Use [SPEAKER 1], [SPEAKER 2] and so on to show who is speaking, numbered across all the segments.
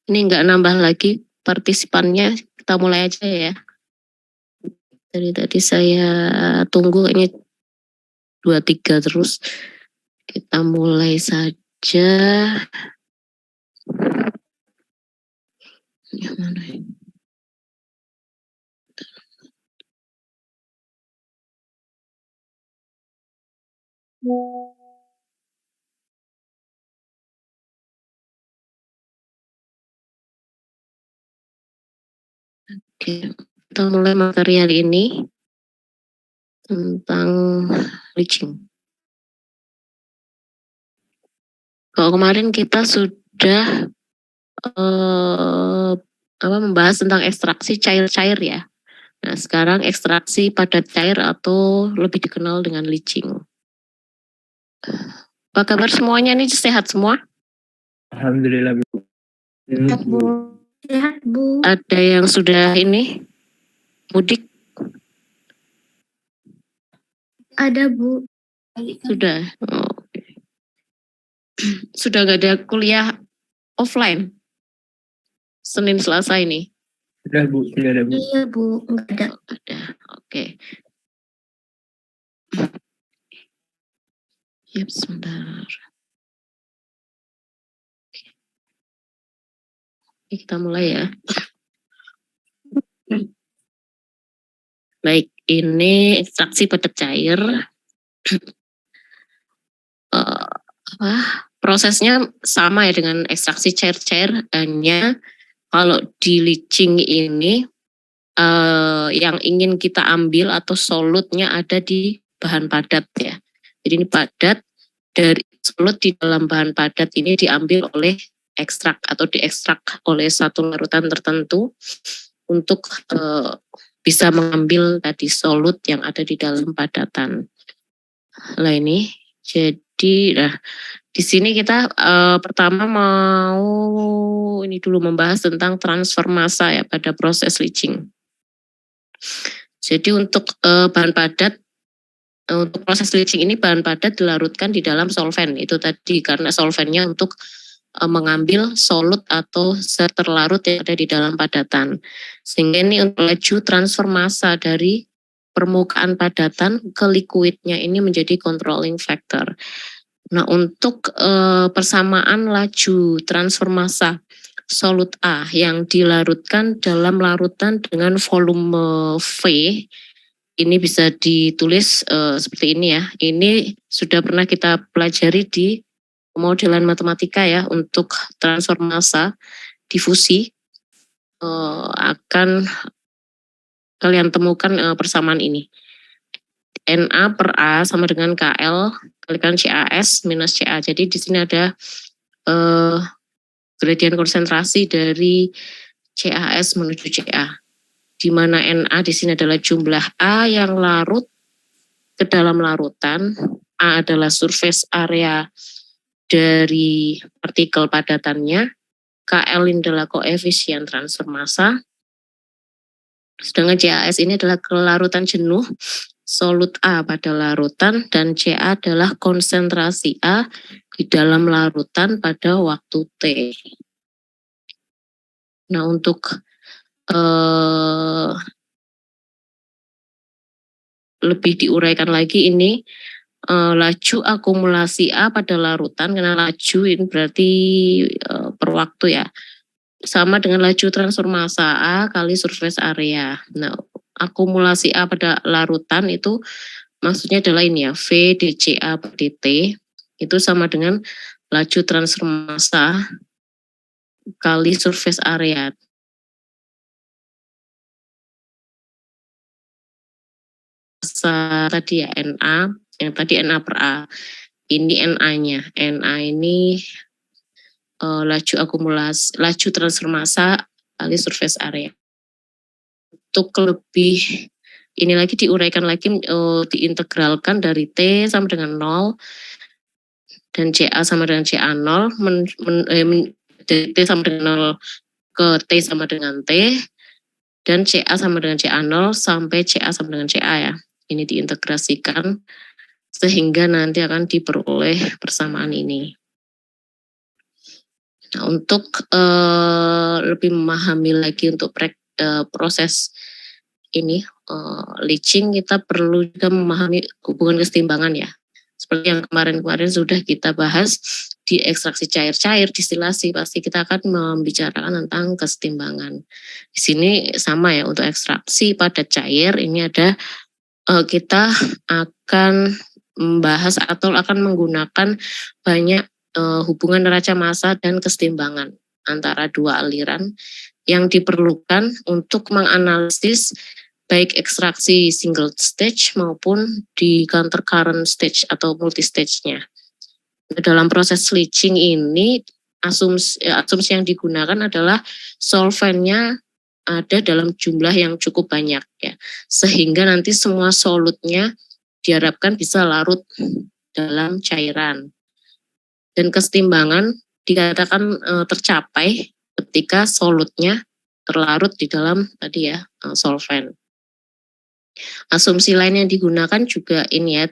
[SPEAKER 1] Ini nggak nambah lagi partisipannya, kita mulai aja ya. Dari tadi saya tunggu ini 23 terus. Kita mulai saja. Yang mana ya? Oke, kita mulai materi hari ini tentang leaching. Kalau kemarin kita sudah membahas tentang ekstraksi cair-cair ya. Nah, sekarang ekstraksi padat cair atau lebih dikenal dengan leaching. Apa kabar semuanya nih, sehat semua?
[SPEAKER 2] Alhamdulillah, Bu.
[SPEAKER 3] Sehat, Bu. Sehat, Bu.
[SPEAKER 1] Ada yang sudah ini mudik?
[SPEAKER 3] Ada, Bu.
[SPEAKER 1] Sudah. Oh, oke. Sudah nggak ada kuliah offline Senin Selasa ini?
[SPEAKER 2] Sudah, Bu. Sudah ada, Bu.
[SPEAKER 3] Iya, Bu. Enggak ada.
[SPEAKER 1] Ada. Oke. Yap, sebentar. Oke, kita mulai ya. Baik, ini ekstraksi padat cair. Prosesnya sama ya dengan ekstraksi cair-cair, hanya kalau di leaching ini yang ingin kita ambil atau solutnya ada di bahan padat ya. Jadi ini padat, dari solut di dalam bahan padat ini diambil oleh ekstrak atau diekstrak oleh satu larutan tertentu untuk bisa mengambil tadi solut yang ada di dalam padatan. Nah ini, jadi di sini kita pertama mau ini dulu membahas tentang transfer massa ya pada proses leaching. Jadi untuk bahan padat, untuk proses leaching ini bahan padat dilarutkan di dalam solvent, itu tadi karena solventnya untuk mengambil solut atau zat terlarut yang ada di dalam padatan. Sehingga ini untuk laju transfer massa dari permukaan padatan ke liquidnya ini menjadi controlling factor. Nah, untuk persamaan laju transfer massa solut A yang dilarutkan dalam larutan dengan volume V, ini bisa ditulis seperti ini ya. Ini sudah pernah kita pelajari di modelan matematika ya, untuk transfer massa difusi akan kalian temukan persamaan ini. Na per A sama dengan KL kalikan CAS minus CA. Jadi di sini ada gradien konsentrasi dari CAS menuju CA. Di mana Na di sini adalah jumlah A yang larut ke dalam larutan. A adalah surface area dari partikel padatannya. KL ini adalah koefisien transfer massa. Sedangkan CAS ini adalah kelarutan jenuh solut A pada larutan, dan CA adalah konsentrasi A di dalam larutan pada waktu T. Nah, untuk lebih diuraikan lagi ini laju akumulasi A pada larutan, karena laju ini berarti per waktu ya, sama dengan laju transfer massa A kali surface area. Nah, akumulasi A pada larutan itu maksudnya adalah ini ya, V dCA per dt itu sama dengan laju transfer massa kali surface area. Tadi ya Na, yang tadi Na per A. Ini Na-nya. Na ini laju akumulasi, laju transfer massa kali surface area. Untuk lebih ini lagi diuraikan lagi, diintegralkan dari T sama dengan 0 dan CA sama dengan CA 0, dari T sama dengan 0 ke T sama dengan T, dan CA sama dengan CA 0 sampai CA sama dengan CA ya. Ini diintegrasikan sehingga nanti akan diperoleh persamaan ini. Nah, untuk lebih memahami lagi untuk proses ini leaching, kita perlu juga memahami hubungan kesetimbangan ya. Seperti yang kemarin-kemarin sudah kita bahas di ekstraksi cair-cair, distilasi, pasti kita akan membicarakan tentang kesetimbangan. Di sini sama ya, untuk ekstraksi padat cair ini ada kita akan membahas atau akan menggunakan banyak hubungan neraca massa dan kesetimbangan antara dua aliran yang diperlukan untuk menganalisis baik ekstraksi single stage maupun di counter current stage atau multi stage-nya. Dalam proses leaching ini asumsi yang digunakan adalah solvennya ada dalam jumlah yang cukup banyak ya, sehingga nanti semua solutnya diharapkan bisa larut dalam cairan. Dan kesetimbangan dikatakan tercapai ketika solutnya terlarut di dalam tadi ya solvent. Asumsi lain yang digunakan juga ini ya,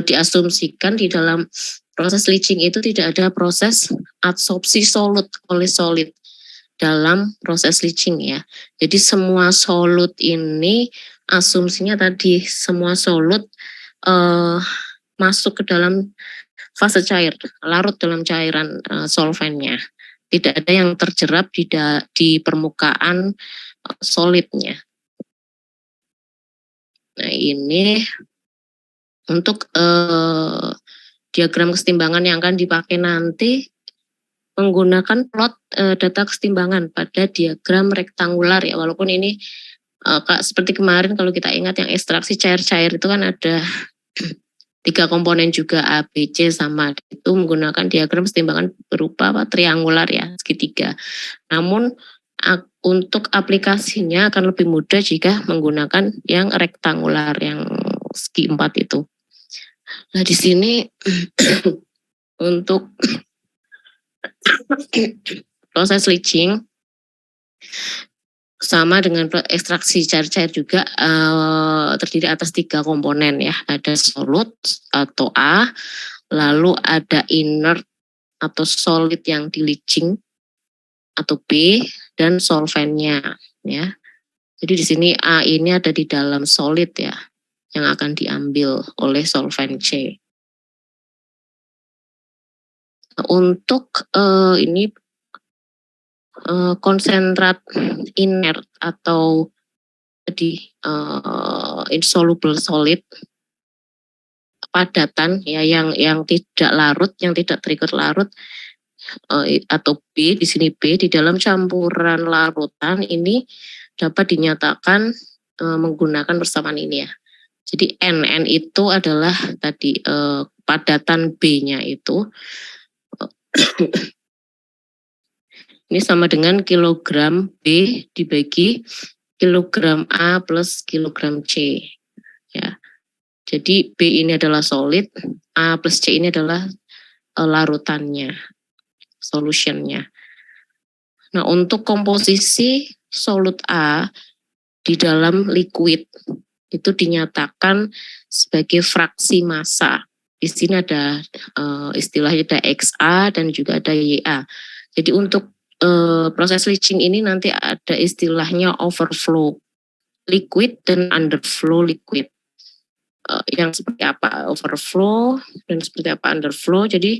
[SPEAKER 1] diasumsikan di dalam proses leaching itu tidak ada proses adsorpsi solut oleh solid dalam proses leaching ya. Jadi semua solut ini asumsinya tadi semua solut masuk ke dalam fase cair, larut dalam cairan solventnya. Tidak ada yang terjerap di permukaan solidnya. Nah ini untuk diagram kesetimbangan yang akan dipakai nanti menggunakan plot data kesetimbangan pada diagram rektangular ya, walaupun ini seperti kemarin kalau kita ingat yang ekstraksi cair-cair itu kan ada 3 komponen juga A, B, C sama, itu menggunakan diagram kesetimbangan berupa triangular ya, segitiga. Namun untuk aplikasinya akan lebih mudah jika menggunakan yang rektangular, yang segi 4 itu. Nah di sini untuk proses leaching sama dengan ekstraksi cair-cair juga terdiri atas 3 komponen ya. Ada solut atau A, lalu ada inert atau solid yang di leaching atau B, dan solventnya ya. Jadi di sini A ini ada di dalam solid ya, yang akan diambil oleh solvent C. Untuk ini konsentrat inert atau di insoluble solid padatan ya, yang tidak larut, yang tidak terikut larut atau B, di sini B, di dalam campuran larutan ini dapat dinyatakan menggunakan persamaan ini ya. Jadi N itu adalah tadi padatan B-nya itu ini sama dengan kilogram B dibagi kilogram A plus kilogram C ya. Jadi B ini adalah solid, A plus C ini adalah larutannya, solutionnya. Nah untuk komposisi solut A di dalam liquid itu dinyatakan sebagai fraksi massa. Di sini ada istilahnya ada XA dan juga ada YA. Jadi untuk proses leaching ini nanti ada istilahnya overflow liquid dan underflow liquid. Yang seperti apa overflow dan seperti apa underflow. Jadi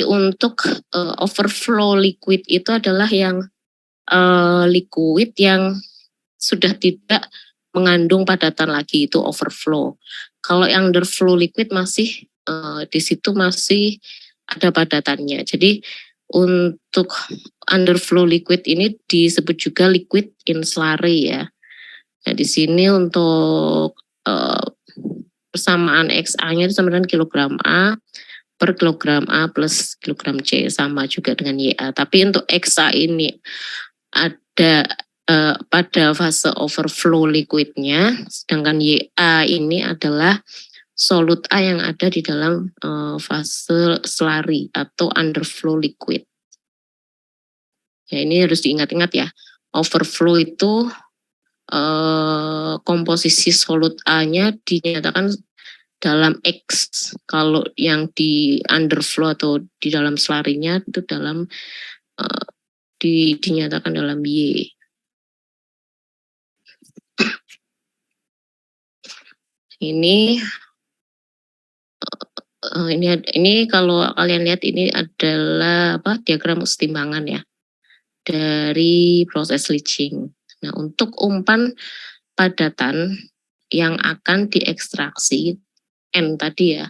[SPEAKER 1] untuk overflow liquid itu adalah yang liquid yang sudah tidak mengandung padatan lagi, itu overflow. Kalau yang underflow liquid masih di situ masih ada padatannya. Jadi untuk underflow liquid ini disebut juga liquid in slurry ya. Nah di sini untuk persamaan XA-nya itu sama dengan kilogram A per kilogram A plus kilogram C, sama juga dengan YA. Tapi untuk XA ini ada pada fase overflow liquidnya, sedangkan YA ini adalah solut A yang ada di dalam fase slurry atau underflow liquid. Ya ini harus diingat-ingat ya, overflow itu komposisi solut A-nya dinyatakan dalam X, kalau yang di underflow atau di dalam slarinya itu dalam dinyatakan dalam Y. Ini kalau kalian lihat ini adalah diagram kesetimbangan ya dari proses leaching. Nah, untuk umpan padatan yang akan diekstraksi N tadi ya,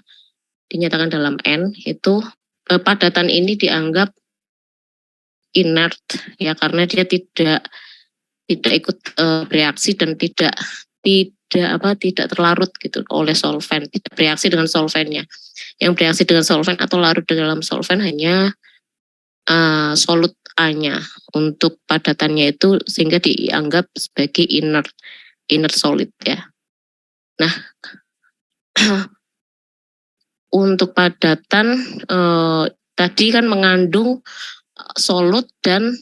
[SPEAKER 1] dinyatakan dalam N, itu padatan ini dianggap inert ya, karena dia tidak ikut bereaksi dan tidak terlarut gitu oleh solvent, tidak bereaksi dengan solventnya. Yang bereaksi dengan solvent atau larut dalam solvent hanya solut A-nya untuk padatannya itu, sehingga dianggap sebagai inert solid ya. Nah, untuk padatan tadi kan mengandung solut dan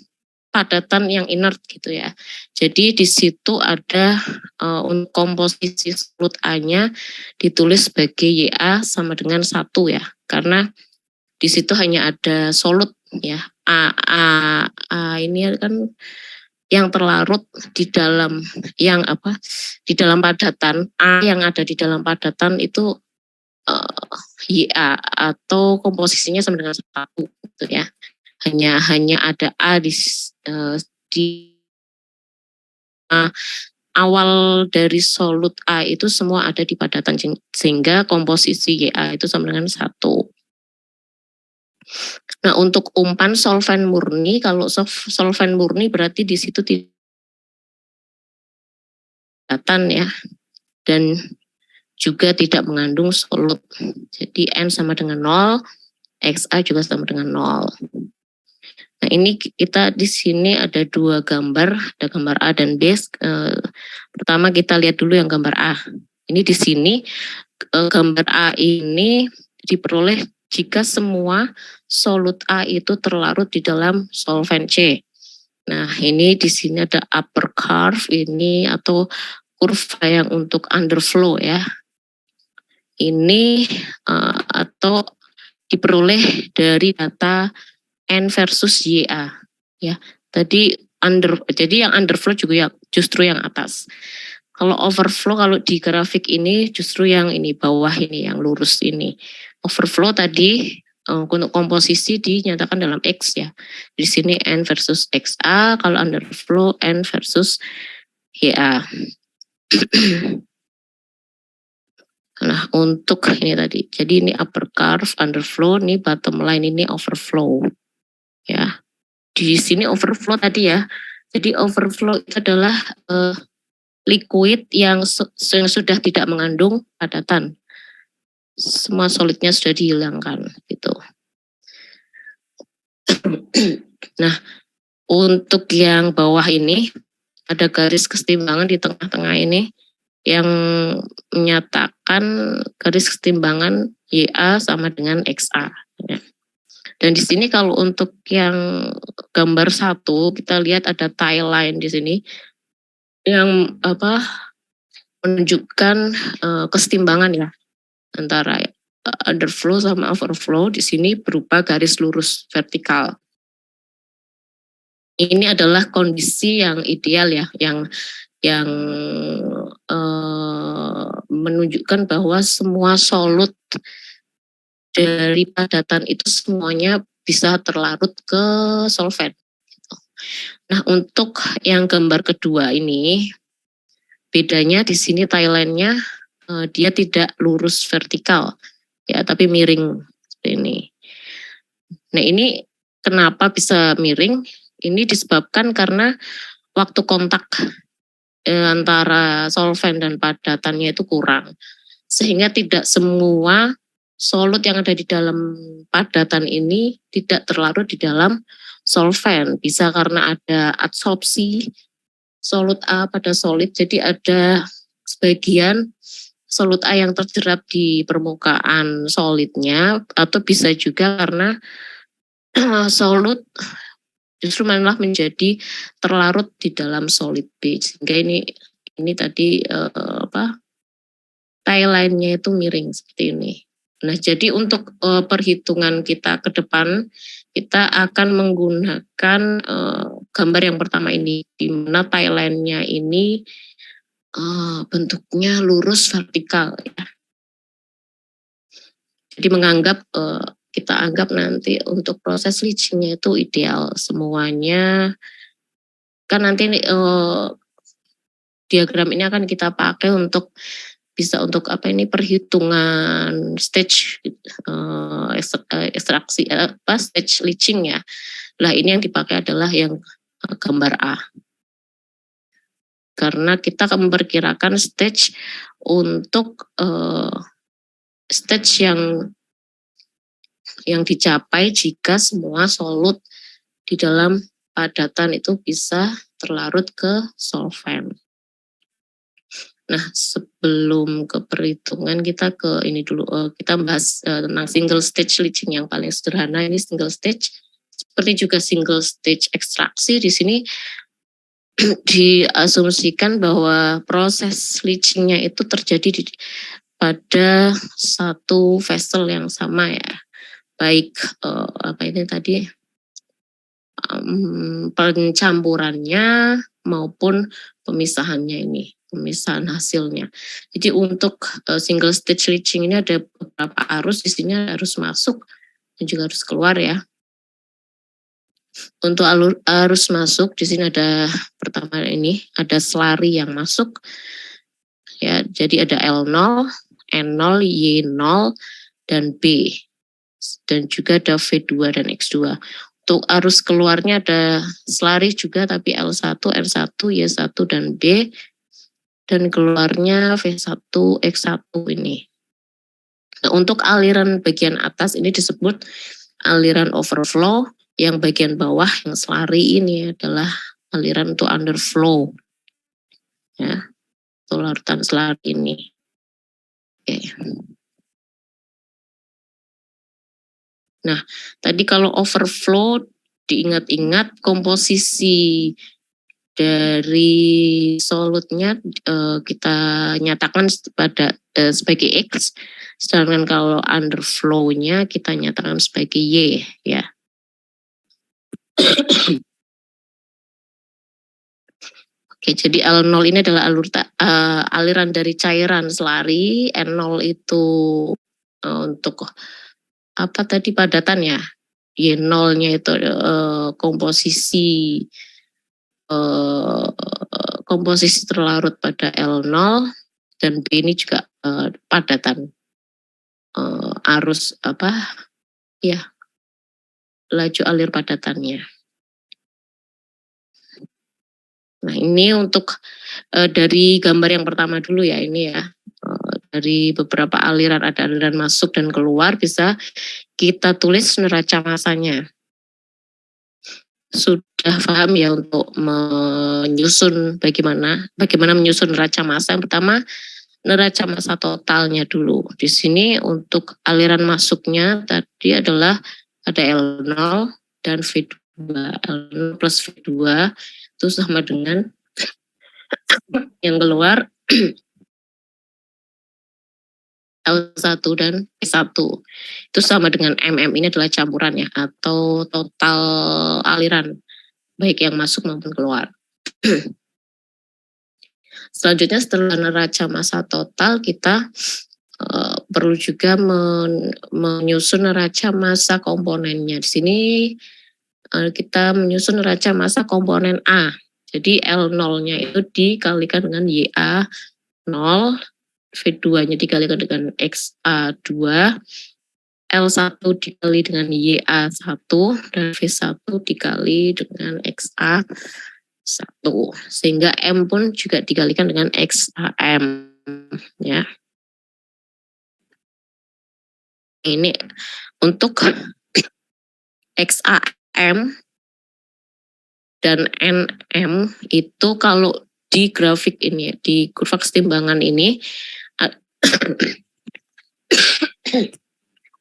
[SPEAKER 1] padatan yang inert gitu ya. Jadi di situ ada komposisi solut A-nya ditulis sebagai Ya sama dengan 1 ya. Karena di situ hanya ada solut ya. A ini kan yang terlarut di dalam di dalam padatan. A yang ada di dalam padatan itu Ya atau komposisinya sama dengan 1 gitu ya. Hanya ada A di awal dari solut A itu semua ada di padatan, sehingga komposisi Ya itu sama dengan 1. Nah, untuk umpan solvent murni, kalau solvent murni berarti di situ padatan ya, dan juga tidak mengandung solut. Jadi N sama dengan 0, XA juga sama dengan 0. Nah, ini kita di sini ada 2 gambar, ada gambar A dan B. Pertama kita lihat dulu yang gambar A. Ini di sini gambar A ini diperoleh jika semua solut A itu terlarut di dalam solvent C. Nah, ini di sini ada upper curve ini atau kurva yang untuk underflow ya. Ini atau diperoleh dari data N versus YA ya. Jadi yang underflow juga justru yang atas. Kalau overflow, kalau di grafik ini justru yang ini bawah ini yang lurus ini. Overflow tadi untuk komposisi dinyatakan dalam X ya. Di sini N versus XA, kalau underflow N versus YA. Nah, untuk ini tadi, jadi ini upper curve, underflow, ini bottom line ini overflow. Ya, di sini overflow tadi ya. Jadi overflow itu adalah liquid yang sudah tidak mengandung padatan. Semua solidnya sudah dihilangkan gitu. Nah, untuk yang bawah ini ada garis kesetimbangan di tengah-tengah ini yang menyatakan garis kesetimbangan YA sama dengan XA. Ya. Dan di sini kalau untuk yang gambar 1 kita lihat ada tie line di sini yang menunjukkan kesetimbangan ya antara underflow sama overflow. Di sini berupa garis lurus vertikal. Ini adalah kondisi yang ideal ya, yang menunjukkan bahwa semua solut dari padatan itu semuanya bisa terlarut ke solvent. Nah, untuk yang gambar kedua ini bedanya di sini tie-line-nya dia tidak lurus vertikal ya, tapi miring seperti ini. Nah, ini kenapa bisa miring? Ini disebabkan karena waktu kontak antara solvent dan padatannya itu kurang, sehingga tidak semua solut yang ada di dalam padatan ini tidak terlarut di dalam solvent. Bisa karena ada adsorpsi solut A pada solid, jadi ada sebagian solut A yang terjerap di permukaan solidnya, atau bisa juga karena solut justru malah menjadi terlarut di dalam solid B, sehingga ini tadi tie line-nya itu miring seperti ini. Nah, jadi untuk perhitungan kita ke depan, kita akan menggunakan gambar yang pertama ini, di mana tie line-nya ini bentuknya lurus vertikal ya. Jadi kita anggap nanti untuk proses leaching-nya itu ideal semuanya. Kan nanti diagram ini akan kita pakai untuk bisa untuk perhitungan stage ekstraksi stage leaching ya. Lah ini yang dipakai adalah yang gambar A. Karena kita akan memperkirakan stage untuk stage yang dicapai jika semua solut di dalam padatan itu bisa terlarut ke solvent. Nah, sebelum ke perhitungan kita ke ini dulu, kita bahas tentang single stage leaching yang paling sederhana. Ini single stage, seperti juga single stage ekstraksi. Di sini diasumsikan bahwa proses leachingnya itu terjadi pada satu vessel yang sama ya, baik pencampurannya maupun pemisahan hasilnya. Jadi untuk single stage leaching ini ada beberapa arus, di sini harus masuk dan juga harus keluar ya. Untuk arus masuk di sini ada pertama ini ada slurry yang masuk ya. Jadi ada L0, N0, Y0 dan B. Dan juga ada V2 dan X2. Untuk arus keluarnya ada slurry juga tapi L1, N1, Y1 dan B. Dan keluarnya V1, X1 ini. Nah, untuk aliran bagian atas ini disebut aliran overflow, yang bagian bawah yang slurry ini adalah aliran untuk underflow. Ya, itu larutan slurry ini. Oke. Nah, tadi kalau overflow diingat-ingat komposisi dari solutnya kita nyatakan sebagai X, sedangkan kalau underflow-nya kita nyatakan sebagai Y ya. Oke, jadi L0 ini adalah aliran dari cairan slurry, N0 itu untuk apa tadi padatan ya, Y0-nya itu komposisi terlarut pada L0 dan B ini juga padatan arus laju alir padatannya. Nah, ini untuk dari gambar yang pertama dulu ya, ini ya. Dari beberapa aliran, ada aliran masuk dan keluar, bisa kita tulis neraca masanya. Sudah paham ya untuk menyusun bagaimana menyusun neraca massa. Yang pertama, neraca massa totalnya dulu. Di sini untuk aliran masuknya tadi adalah ada L0 dan V2. L0 plus V2 itu sama dengan yang keluar L1 dan V1. Itu sama dengan MM, ini adalah campuran ya, atau total aliran, baik yang masuk maupun keluar. Selanjutnya setelah neraca massa total, kita perlu juga menyusun neraca massa komponennya. Di sini kita menyusun neraca massa komponen A. Jadi L0-nya itu dikalikan dengan YA 0, V2-nya dikalikan dengan XA2, L1 dikali dengan YA1, dan V1 dikali dengan XA1. Sehingga M pun juga dikalikan dengan XAM. Ya. Ini untuk XAM dan NM itu kalau di grafik ini, di kurva kesetimbangan ini,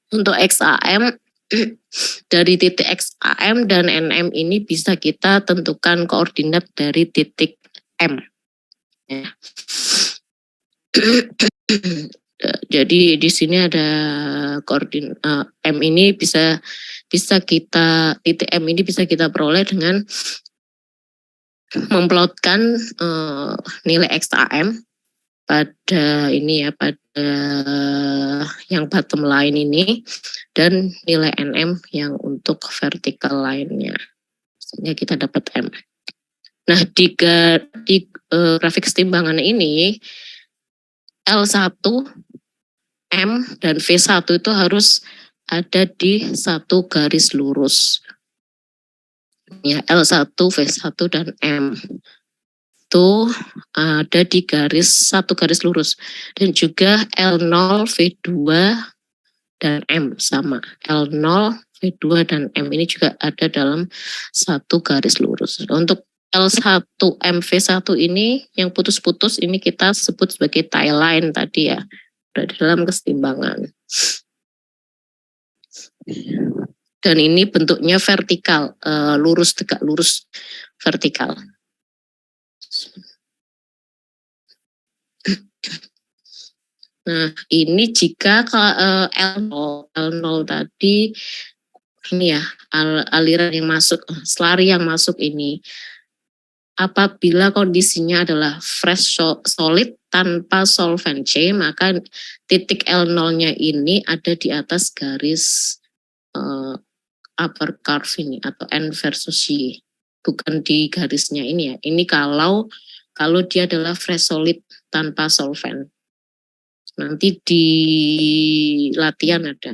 [SPEAKER 1] untuk XAM, dari titik XAM dan NM ini bisa kita tentukan koordinat dari titik M. Ya. Jadi di sini ada M ini bisa kita, titik M ini bisa kita peroleh dengan memplotkan nilai XAM pada ini ya, pada yang bottom line ini, dan nilai NM yang untuk vertical line-nya. Sehingga kita dapat M. Nah, di grafik kesetimbangan ini, L1, M, dan V1 itu harus ada di satu garis lurus. Ya, L1, V1, dan M itu ada di satu garis lurus. Dan juga L0, V2, dan M sama. L0, V2, dan M ini juga ada dalam satu garis lurus. Untuk L1, M, V1 ini yang putus-putus ini kita sebut sebagai tie line tadi ya. Berada dalam kesetimbangan. Dan ini bentuknya vertikal, lurus, tegak lurus, vertikal. Nah, ini jika L0 tadi ini ya, aliran yang masuk, selari yang masuk ini, apabila kondisinya adalah fresh solid tanpa solvent C, maka titik L0-nya ini ada di atas garis upper curve ini atau N versus Y, bukan di garisnya ini ya. Ini kalau dia adalah fresh solid tanpa solvent. Nanti di latihan ada.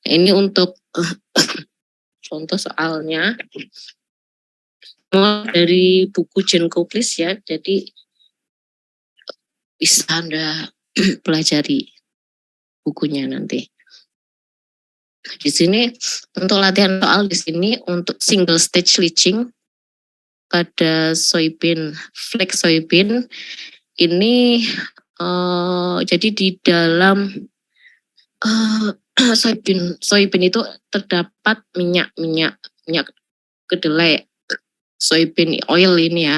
[SPEAKER 1] Ini untuk contoh soalnya. Dari buku Jane Koplis ya, jadi bisa Anda pelajari bukunya nanti. Di sini untuk latihan soal di sini untuk single stage leaching pada soybean, flax soybean ini jadi di dalam soybean itu terdapat minyak kedelai, soybean oil ini ya.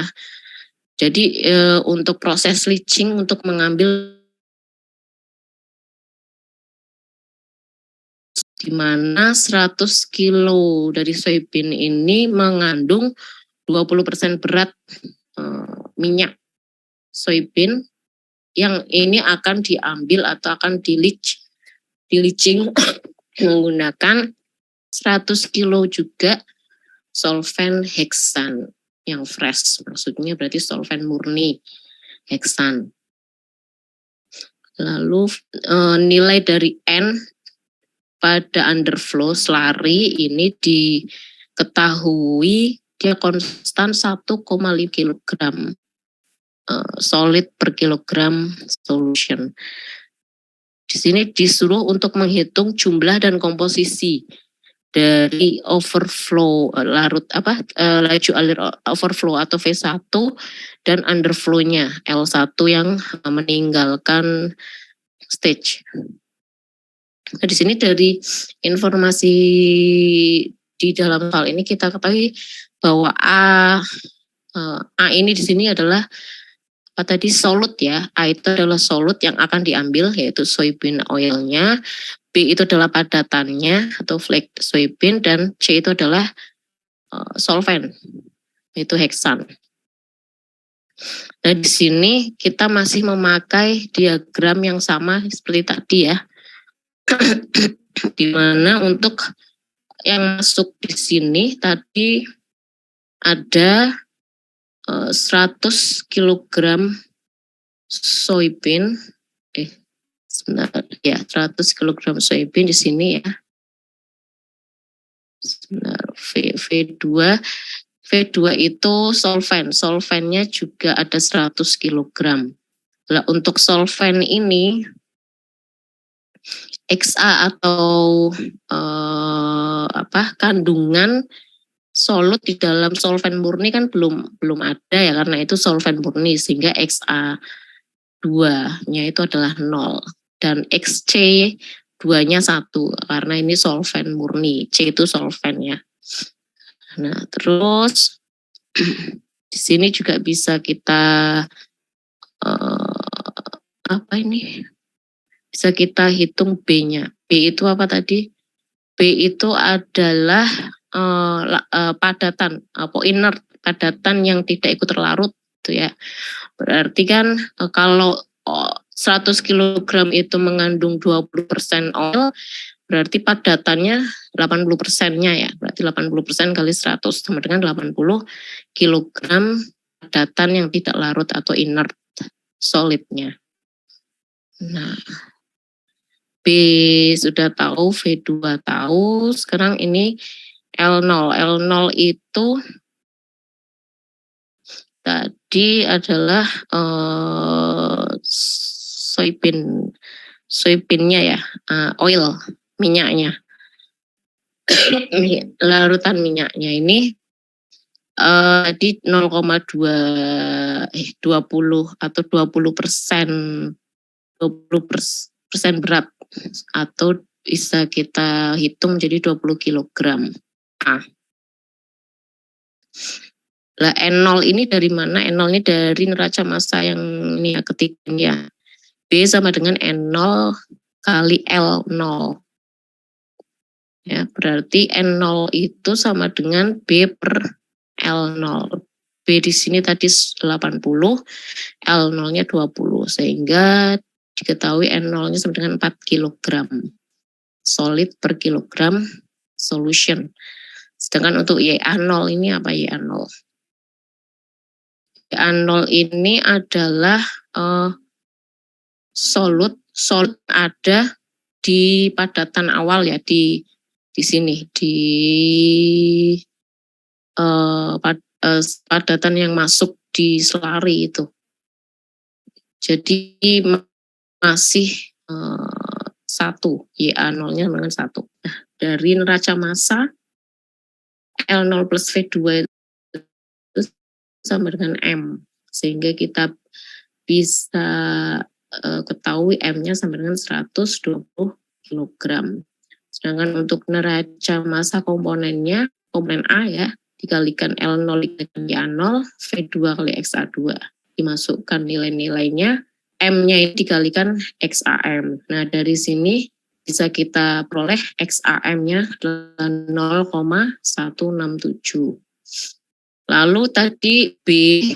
[SPEAKER 1] Jadi untuk proses leaching untuk mengambil di mana 100 kilo dari soybean ini mengandung 20% berat minyak soybean yang ini akan diambil atau akan di-leaching menggunakan 100 kilo juga solvent heksan yang fresh, maksudnya berarti solvent murni heksan. Lalu nilai dari N pada underflow selari ini diketahui dia konstan 1,5 kg solid per kilogram solution. Di sini disuruh untuk menghitung jumlah dan komposisi dari overflow laju alir overflow atau V1 dan underflow-nya L1 yang meninggalkan stage. Nah, di sini dari informasi di dalam hal ini kita ketahui bahwa A ini di sini adalah apa tadi solut ya. A itu adalah solut yang akan diambil yaitu soybean oilnya. B itu adalah padatannya atau flake soybean, dan C itu adalah solvent yaitu heksan. Nah, di sini kita masih memakai diagram yang sama seperti tadi ya. Di mana untuk yang masuk di sini tadi ada 100 kg soybean, sebentar ya, 100 kg soybean di sini ya. Sebentar, V2 itu solventnya juga ada 100 kg. Nah, untuk solvent ini XA atau kandungan solut di dalam solvent murni kan belum ada ya, karena itu solvent murni, sehingga XA2-nya itu adalah 0 dan XC 2-nya 1 karena ini solvent murni, C itu solventnya. Nah, terus di sini juga bisa kita apa ini? Bisa kita hitung B-nya. B itu apa tadi? B itu adalah padatan, inert, padatan yang tidak ikut terlarut, gitu ya. Berarti kan kalau 100 kg itu mengandung 20% oil, berarti padatannya 80%-nya ya. Berarti 80% kali 100 sama dengan 80 kg padatan yang tidak larut atau inert solidnya. Nah, B sudah tahu, V2 tahu. Sekarang ini L0. L0 itu tadi adalah soybeannya ya, oil, minyaknya. Larutan minyaknya ini di 20 atau 20% berat, atau bisa kita hitung jadi 20 kg. Lah N0 ini dari mana? N0 ini dari neraca massa yang ini ya, ketiga ya. B sama dengan N0 kali L0. Ya, berarti N0 itu sama dengan B per L0. B di sini tadi 80, L0-nya 20. Sehingga diketahui N0-nya sama dengan 4 kg. Solid per kilogram solution. Sedangkan untuk YA0 ini apa YA0? YA0 ini adalah solid ada di padatan awal ya, di sini di padatan yang masuk di selari itu. Jadi masih 1, YA0-nya dengan 1. Nah, dari neraca massa L0 plus V2 itu sama dengan M, sehingga kita bisa ketahui M-nya sama dengan 120 kg. Sedangkan untuk neraca massa komponennya, komponen A ya, dikalikan L0 dikalikan Y0, V2 kali XA2. Dimasukkan nilai-nilainya, M-nya ini dikalikan XAM. Nah, dari sini bisa kita peroleh XAM-nya adalah 0,167. Lalu tadi B,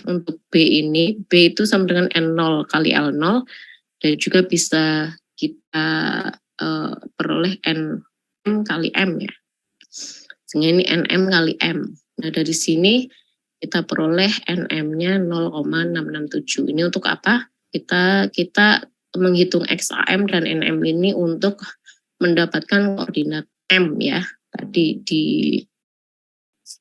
[SPEAKER 1] untuk B ini, B itu sama dengan N0 kali L0, dan juga bisa kita peroleh NM kali M ya. Sehingga ini NM kali M. Nah, dari sini kita peroleh NM-nya 0,667. Ini untuk apa? Kita menghitung XAM dan NM ini untuk mendapatkan koordinat M ya. Tadi di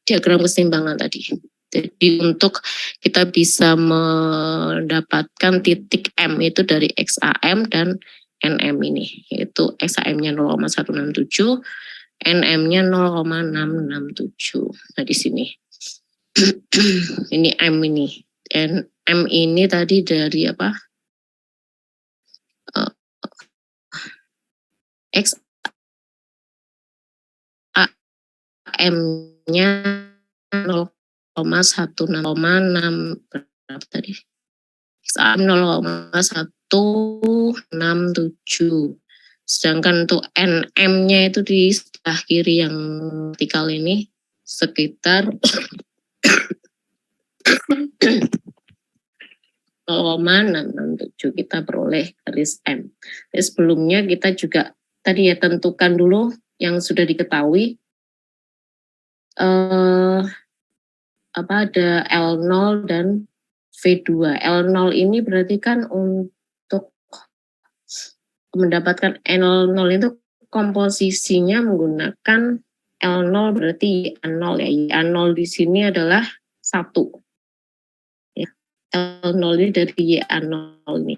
[SPEAKER 1] diagram keseimbangan tadi. Jadi untuk kita bisa mendapatkan titik M itu dari XAM dan NM ini, yaitu XAM-nya 0,167, NM-nya 0,667. Nah di sini, ini M ini, dan M ini tadi dari apa? XAM-nya 0,16 berapa tadi? XAM 0,167. Sedangkan untuk NM-nya itu di sebelah kiri yang vertikal ini sekitar 0,667 kita peroleh garis M. Jadi sebelumnya kita juga tadi ya tentukan dulu yang sudah diketahui ada L0 dan V2. L0 ini berarti kan untuk mendapatkan L0 itu komposisinya menggunakan L0 berarti Y0 ya. Y0 di sini adalah 1. Ya. L0 ini dari Y0 ini.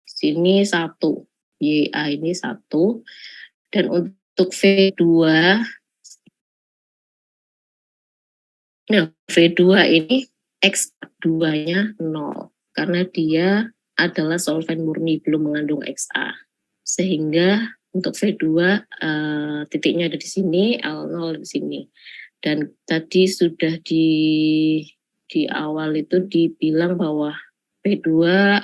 [SPEAKER 1] Di sini 1. YA ini 1. Dan untuk V2, nah V2 ini X2-nya 0. Karena dia adalah solvent murni, belum mengandung XA. Sehingga untuk V2 titiknya ada di sini, L0 di sini. Dan tadi sudah di awal itu dibilang bahwa P2,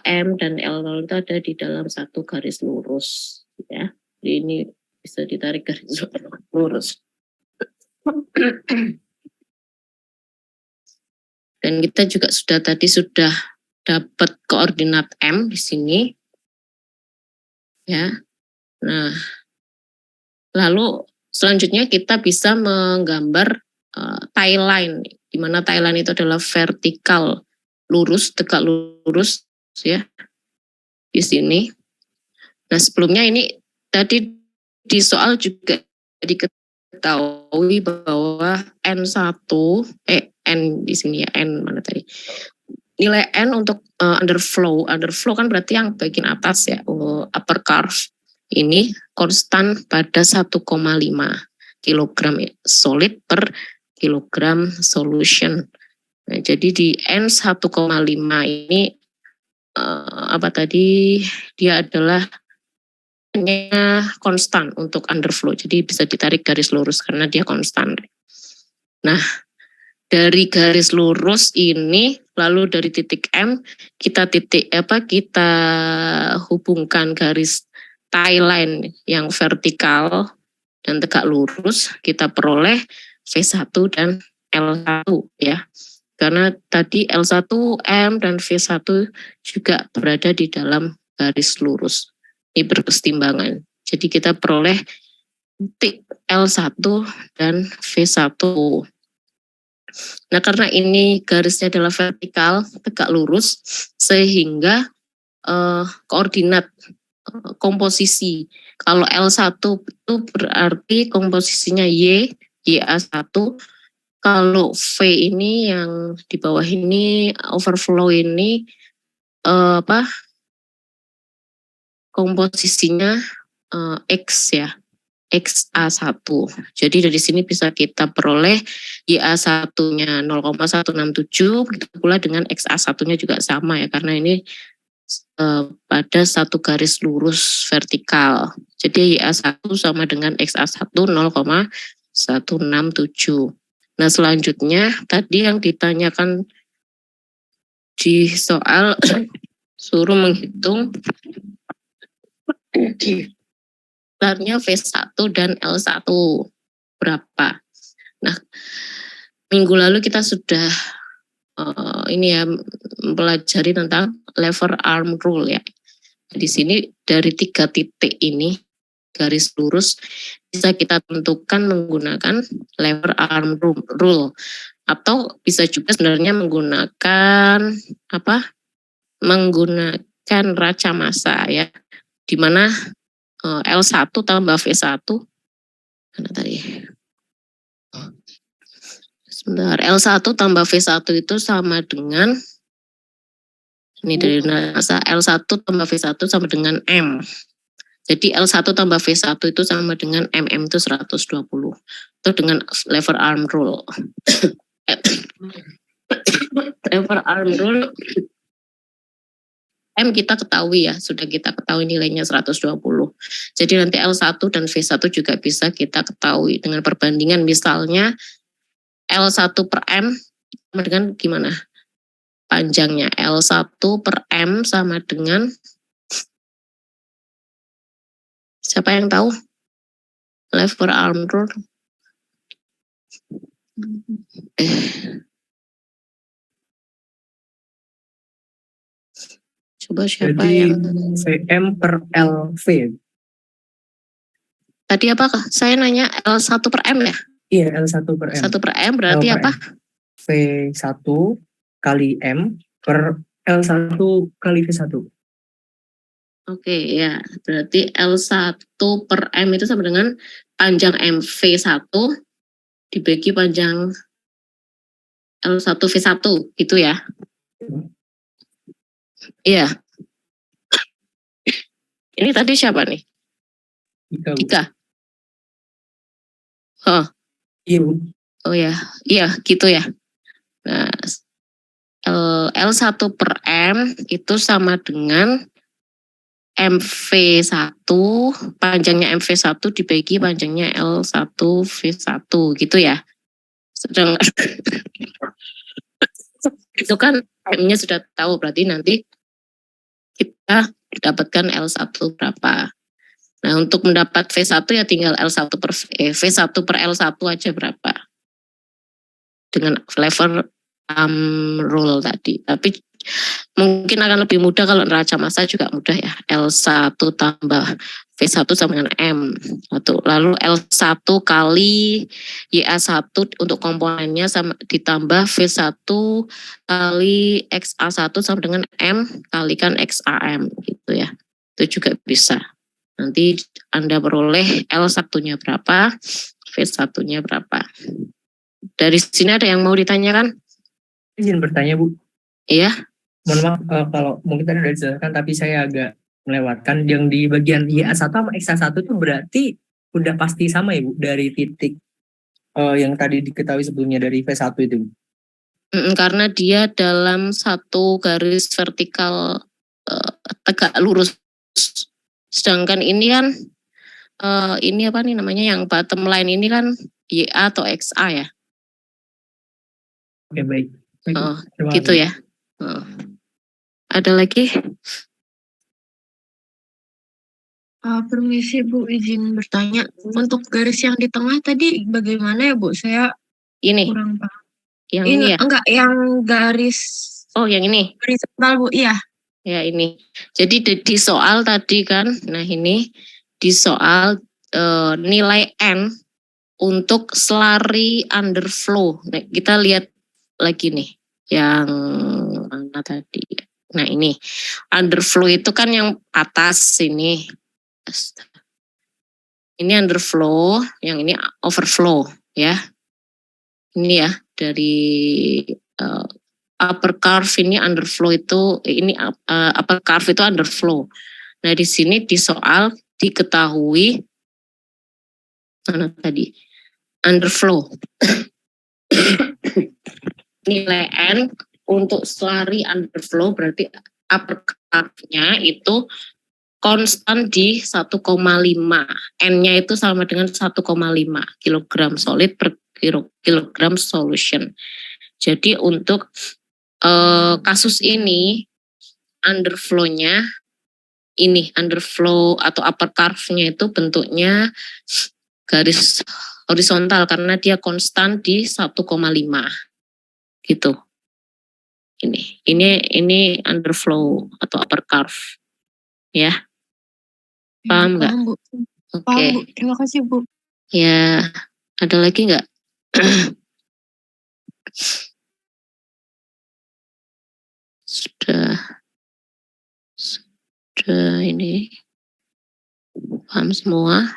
[SPEAKER 1] M, dan L0 itu ada di dalam satu garis lurus. Ya. Jadi ini bisa ditarik garis lurus. Dan kita juga sudah dapat koordinat M di sini. Ya. Nah, lalu selanjutnya kita bisa menggambar tie line, di mana tie line itu adalah vertikal lurus, tegak lurus ya. Di sini. Nah, sebelumnya ini tadi di soal juga diketahui bahwa N1 N di sini ya, N mana tadi? Nilai N untuk underflow kan berarti yang bagian atas ya, upper curve ini konstan pada 1,5 kg solid per kilogram solution. Nah, jadi di N 1,5 ini apa tadi, dia adalah konstan untuk underflow, jadi bisa ditarik garis lurus karena dia konstan. Nah, dari garis lurus ini lalu dari titik M kita hubungkan garis tie line yang vertikal dan tegak lurus, kita peroleh V1 dan L1 ya. Karena tadi L1, M, dan V1 juga berada di dalam garis lurus. Ini berkesetimbangan. Jadi kita peroleh titik L1 dan V1. Nah, karena ini garisnya adalah vertikal, tegak lurus, sehingga koordinat komposisi. Kalau L1 itu berarti komposisinya YA1. Kalau V ini yang di bawah ini, overflow ini, komposisinya X ya, XA1. Jadi dari sini bisa kita peroleh YA1-nya 0,167, begitu pula dengan XA1-nya juga sama ya, karena ini pada satu garis lurus vertikal. Jadi YA1 sama dengan XA1 0,167. Nah, selanjutnya tadi yang ditanyakan di soal suruh menghitung besarnya V1 dan L1 berapa. Nah, minggu lalu kita sudah mempelajari tentang lever arm rule ya. Di sini dari 3 titik ini garis lurus bisa kita tentukan menggunakan lever arm rule, atau bisa juga sebenarnya menggunakan raca massa ya, di mana L1 tambah V1 mana tadi? Sebentar, L1 tambah V1 itu sama dengan ini dari massa, L1 tambah V1 sama dengan M. Jadi L1 tambah V1 itu sama dengan MM itu 120. Itu dengan lever arm rule. Lever arm rule M kita ketahui ya, sudah kita ketahui nilainya 120. Jadi nanti L1 dan V1 juga bisa kita ketahui dengan perbandingan, misalnya L1 per M sama dengan gimana? Panjangnya L1 per M sama dengan, siapa yang tahu lever arm rule? Coba siapa
[SPEAKER 2] Jadi
[SPEAKER 1] yang
[SPEAKER 2] VM per LV.
[SPEAKER 1] tadi apa? Saya nanya L1 per M ya?
[SPEAKER 2] Iya, L1 per M.
[SPEAKER 1] 1 per M berarti
[SPEAKER 2] L per
[SPEAKER 1] apa?
[SPEAKER 2] V1 kali M per L1 kali V1.
[SPEAKER 1] Oke ya, berarti L1 per M itu sama dengan panjang MV1 dibagi panjang L1 V1 gitu ya. Iya. Ini tadi siapa nih? Dika. Oh.
[SPEAKER 2] Iya, Bu.
[SPEAKER 1] Oh ya, iya gitu ya. Nah, L1 per M itu sama dengan MV1, panjangnya MV1 dibagi panjangnya L1 V1 gitu ya. Sedang itu kan M-nya sudah tahu, berarti nanti dapatkan L1 berapa. Nah, untuk mendapat V1 ya tinggal V1 per L1 aja berapa. Dengan level rule tadi. Tapi mungkin akan lebih mudah kalau neraca massa juga mudah ya. L1 tambah V1 sama dengan M. Lalu L1 kali YA1 untuk komponennya sama ditambah V1 kali XA1 sama dengan M kalikan XAM gitu ya. Itu juga bisa. Nanti Anda peroleh L1-nya berapa, V1-nya berapa. Dari sini ada yang mau ditanyakan?
[SPEAKER 2] Izin bertanya, Bu.
[SPEAKER 1] Iya.
[SPEAKER 2] Mohon maaf kalau mungkin tadi udah dijelaskan, tapi saya agak melewatkan. Yang di bagian YA1 sama XA1 itu berarti udah pasti sama ya, Bu, dari titik yang tadi diketahui sebelumnya dari V1 itu.
[SPEAKER 1] Karena dia dalam satu garis vertikal tegak lurus. Sedangkan ini kan ini apa nih namanya yang bottom line ini kan YA atau XA ya.
[SPEAKER 2] Oke, baik.
[SPEAKER 1] Gitu ya. Ada lagi?
[SPEAKER 3] Permisi Bu, izin bertanya. Untuk garis yang di tengah tadi bagaimana ya Bu? Saya
[SPEAKER 1] Ini.
[SPEAKER 3] kurang paham.
[SPEAKER 1] Yang ini ya?
[SPEAKER 3] Enggak, yang garis.
[SPEAKER 1] Oh, yang ini.
[SPEAKER 3] Horizontal Bu, iya.
[SPEAKER 1] Ya ini. Jadi di soal tadi kan, nah ini di soal nilai N untuk slurry underflow. Nah, kita lihat lagi nih yang mana tadi. Nah ini underflow itu kan yang atas ini. Ini underflow, yang ini overflow ya. Ini ya dari upper curve ini underflow itu ini upper curve itu underflow. Nah di sini di soal diketahui mana tadi underflow. Nilai N untuk slurry underflow berarti upper curve-nya itu konstan di 1,5. N-nya itu sama dengan 1,5 kg solid per kilogram solution. Jadi untuk kasus ini underflow-nya ini underflow atau upper curve-nya itu bentuknya garis horizontal karena dia konstan di 1,5 gitu. Ini underflow atau upper curve ya. Paham nggak?
[SPEAKER 3] Paham Bu. Paham Bu. Terima kasih Bu.
[SPEAKER 1] Ya, ada lagi nggak? Sudah ini paham semua.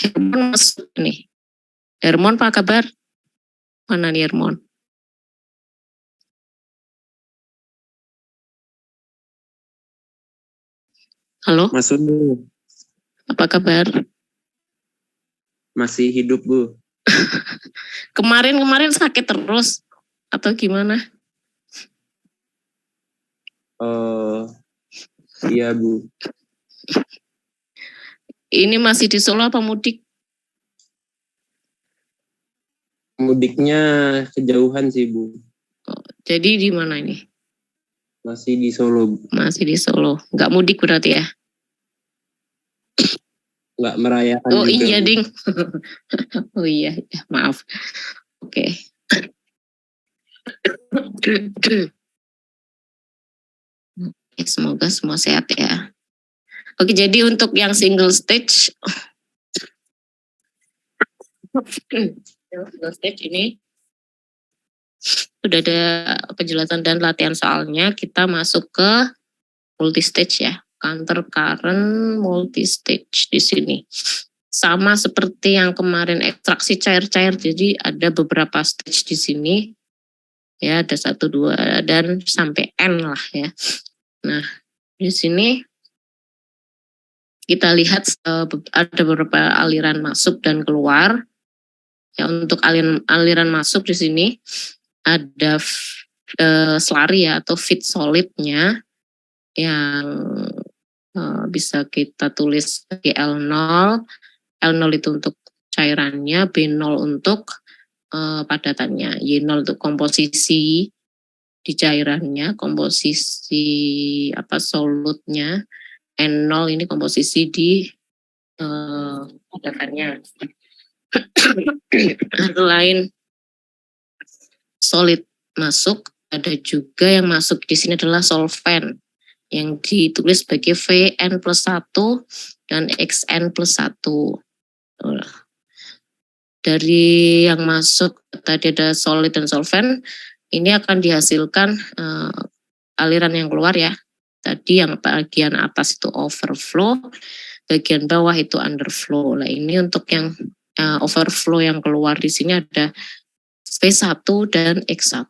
[SPEAKER 1] Hermon masuk nih. Hermon apa kabar? Mana nih Hermon? Halo?
[SPEAKER 4] Masuk Bu.
[SPEAKER 1] Apa kabar?
[SPEAKER 4] Masih hidup Bu.
[SPEAKER 1] Kemarin sakit terus atau gimana?
[SPEAKER 4] Iya Bu.
[SPEAKER 1] Ini masih di Solo apa mudik?
[SPEAKER 4] Mudiknya kejauhan sih Bu.
[SPEAKER 1] Jadi di mana ini?
[SPEAKER 4] Masih di Solo.
[SPEAKER 1] Masih di Solo. Nggak mudik berarti ya?
[SPEAKER 4] Nggak merayakan
[SPEAKER 1] juga.
[SPEAKER 4] Iya
[SPEAKER 1] Bu. Ding. Oh iya, maaf. Oke. Semoga semua sehat ya. Oke, jadi untuk yang single stage ini sudah ada penjelasan dan latihan soalnya. Kita masuk ke multi stage ya, counter current multi stage di sini. Sama seperti yang kemarin ekstraksi cair-cair, jadi ada beberapa stage di sini. Ya, ada 1, 2 dan sampai N lah ya. Nah, di sini kita lihat ada beberapa aliran masuk dan keluar. Ya, untuk aliran masuk di sini ada slurry ya atau feed solidnya yang bisa kita tulis sebagai L0. L0 itu untuk cairannya, B0 untuk padatannya, Y0 untuk komposisi di cairannya, komposisi solutnya, N0 ini komposisi di padatannya. Selain solid masuk, ada juga yang masuk di sini adalah solvent yang ditulis sebagai Vn+1 dan Xn+1. Dari yang masuk tadi ada solid dan solvent, ini akan dihasilkan aliran yang keluar ya. Tadi yang bagian atas itu overflow, bagian bawah itu underflow. Nah ini untuk yang overflow yang keluar di sini ada V1 dan X1.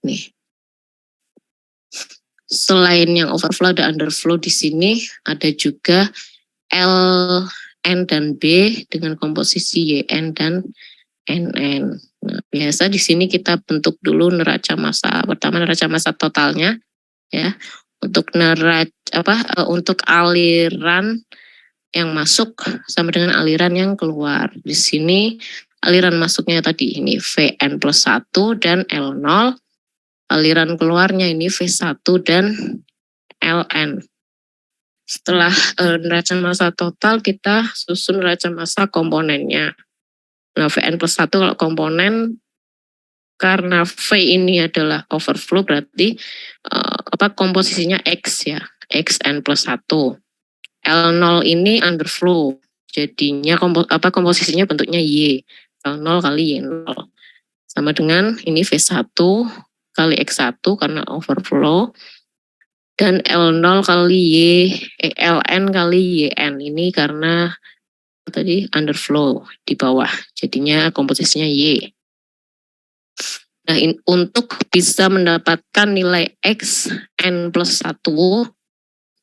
[SPEAKER 1] Nih. Selain yang overflow ada underflow di sini, ada juga Ln dan B dengan komposisi Yn dan Nn. Nah, biasa di sini kita bentuk dulu neraca massa. Pertama neraca massa totalnya ya. Untuk untuk aliran yang masuk sama dengan aliran yang keluar. Di sini aliran masuknya tadi ini Vn+1 dan L0. Aliran keluarnya ini V1 dan Ln. Setelah neraca massa total, kita susun neraca massa komponennya. Nah, Vn+1 kalau komponen, karena V ini adalah overflow, berarti komposisinya X ya, Xn+1. L0 ini underflow, jadinya komposisinya bentuknya Y. L0 kali Y0. Sama dengan ini V1 kali X1 karena overflow, dan L0 kali Ln kali Yn ini karena tadi underflow di bawah, jadinya komposisinya Y. Nah, untuk bisa mendapatkan nilai Xn+1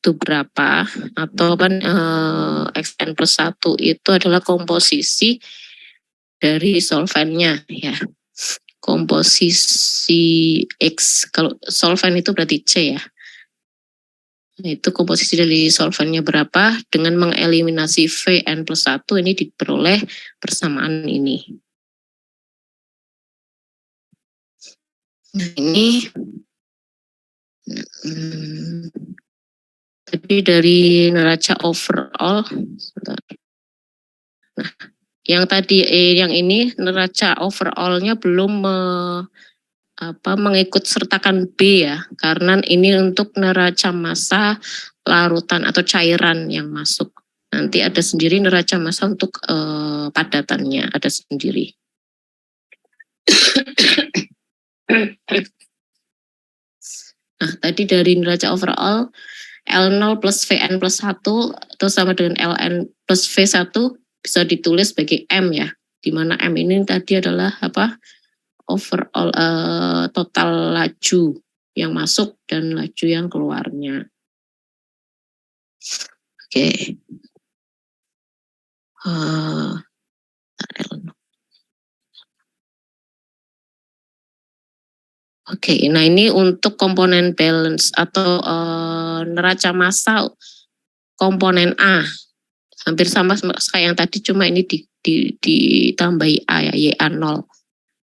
[SPEAKER 1] itu berapa, atau kan Xn+1 itu adalah komposisi dari solvennya ya. Komposisi X, kalau solvent itu berarti C ya. Nah, itu komposisi dari solventnya berapa, dengan mengeliminasi Vn+1 ini diperoleh persamaan ini. Nah ini tadi dari neraca overall. Nah, yang tadi yang ini neraca overallnya belum mengikut sertakan B ya, karena ini untuk neraca massa larutan atau cairan yang masuk. Nanti ada sendiri neraca massa untuk padatannya, ada sendiri. Nah, tadi dari neraca overall L0 plus Vn+1 atau sama dengan Ln plus V1 bisa ditulis sebagai M ya, di mana M ini tadi adalah overall total laju yang masuk dan laju yang keluarnya. Oke. Oke, nah ini untuk komponen balance atau neraca massa komponen A. Hampir sama kayak yang tadi, cuma ini ditambahi A ya, YA0.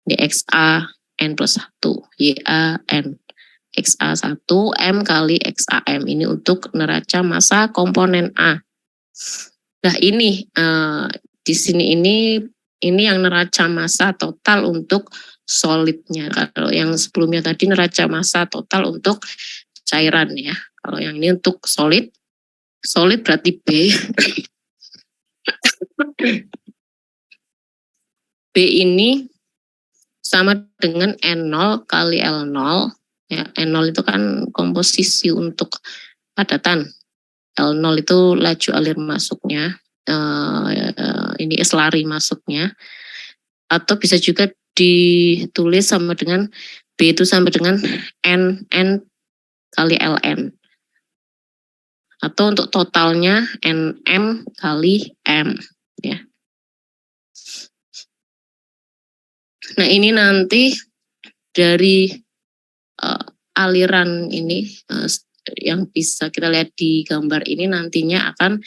[SPEAKER 1] Ini XA N+1, YA N. XA1 M kali XAM. Ini untuk neraca massa komponen A. Nah ini di sini ini yang neraca massa total untuk solidnya. Kalau yang sebelumnya tadi neraca massa total untuk cairan ya. Kalau yang ini untuk solid berarti B. B ini sama dengan N0 kali L0. Ya, N0 itu kan komposisi untuk padatan. L0 itu laju alir masuknya. Ini lari masuknya. Atau bisa juga ditulis sama dengan B itu sama dengan N kali Ln. Atau untuk totalnya Nm kali M. Ya. Nah ini nanti dari aliran ini yang bisa kita lihat di gambar ini nantinya akan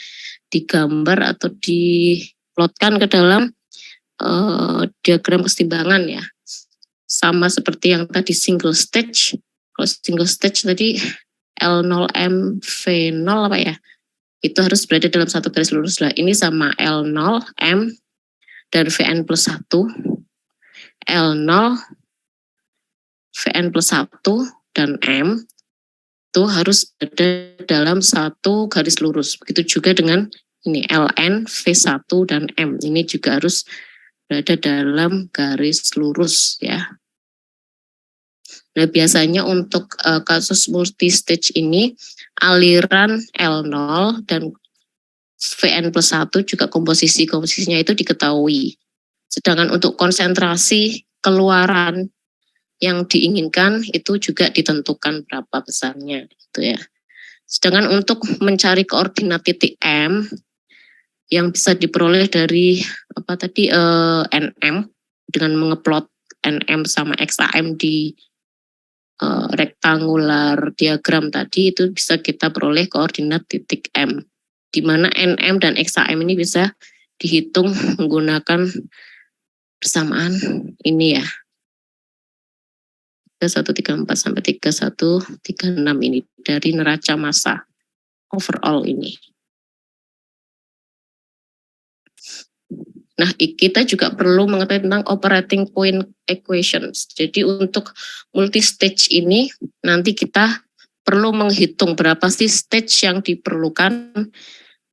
[SPEAKER 1] digambar atau plotkan ke dalam diagram kesetimbangan ya. Sama seperti yang tadi single stage. Kalau single stage tadi L0M V0 apa ya? Itu harus berada dalam satu garis lurus lah. Ini sama L0 M dan Vn plus 1. L0 Vn plus 1 dan M itu harus berada dalam satu garis lurus. Begitu juga dengan ini Ln V1 dan M. Ini juga harus berada dalam garis lurus ya. Nah, biasanya untuk kasus multistage ini aliran L0 dan Vn plus 1 juga komposisinya itu diketahui. Sedangkan untuk konsentrasi keluaran yang diinginkan itu juga ditentukan berapa besarnya gitu ya. Sedangkan untuk mencari koordinat titik M yang bisa diperoleh dari NM dengan mengeplot NM sama XAM di rektangular diagram tadi, itu bisa kita peroleh koordinat titik M, di mana NM dan XAM ini bisa dihitung menggunakan persamaan ini ya, 3134 sampai 3136 ini dari neraca massa overall ini. Nah, kita juga perlu mengetahui tentang operating point equations. Jadi untuk multistage ini nanti kita perlu menghitung berapa sih stage yang diperlukan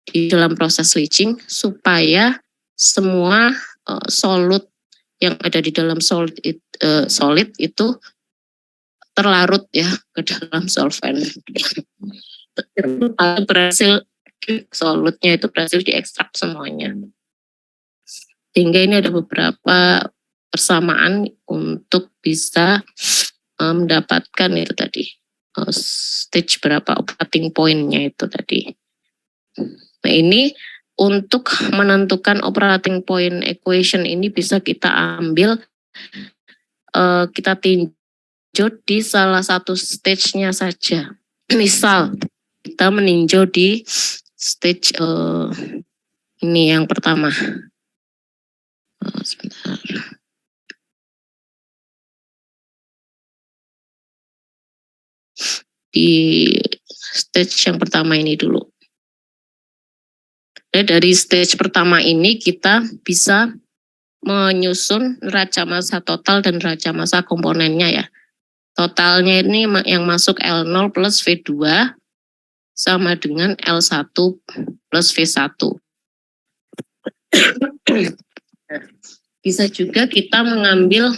[SPEAKER 1] di dalam proses leaching supaya semua solid yang ada di dalam solid itu terlarut ya ke dalam solvent. Berhasil solidnya itu berhasil diekstrak semuanya. Sehingga ini ada beberapa persamaan untuk bisa mendapatkan itu tadi stage berapa operating point-nya itu tadi. Nah, ini untuk menentukan operating point equation ini bisa kita ambil, kita tinjau di salah satu stage-nya saja. Misal kita meninjau di stage ini yang pertama. Sebentar. Di stage yang pertama ini dulu. Dari stage pertama ini kita bisa menyusun neraca massa total dan neraca massa komponennya ya. Totalnya ini yang masuk L0 plus V2 sama dengan L1 plus V1. Bisa juga kita mengambil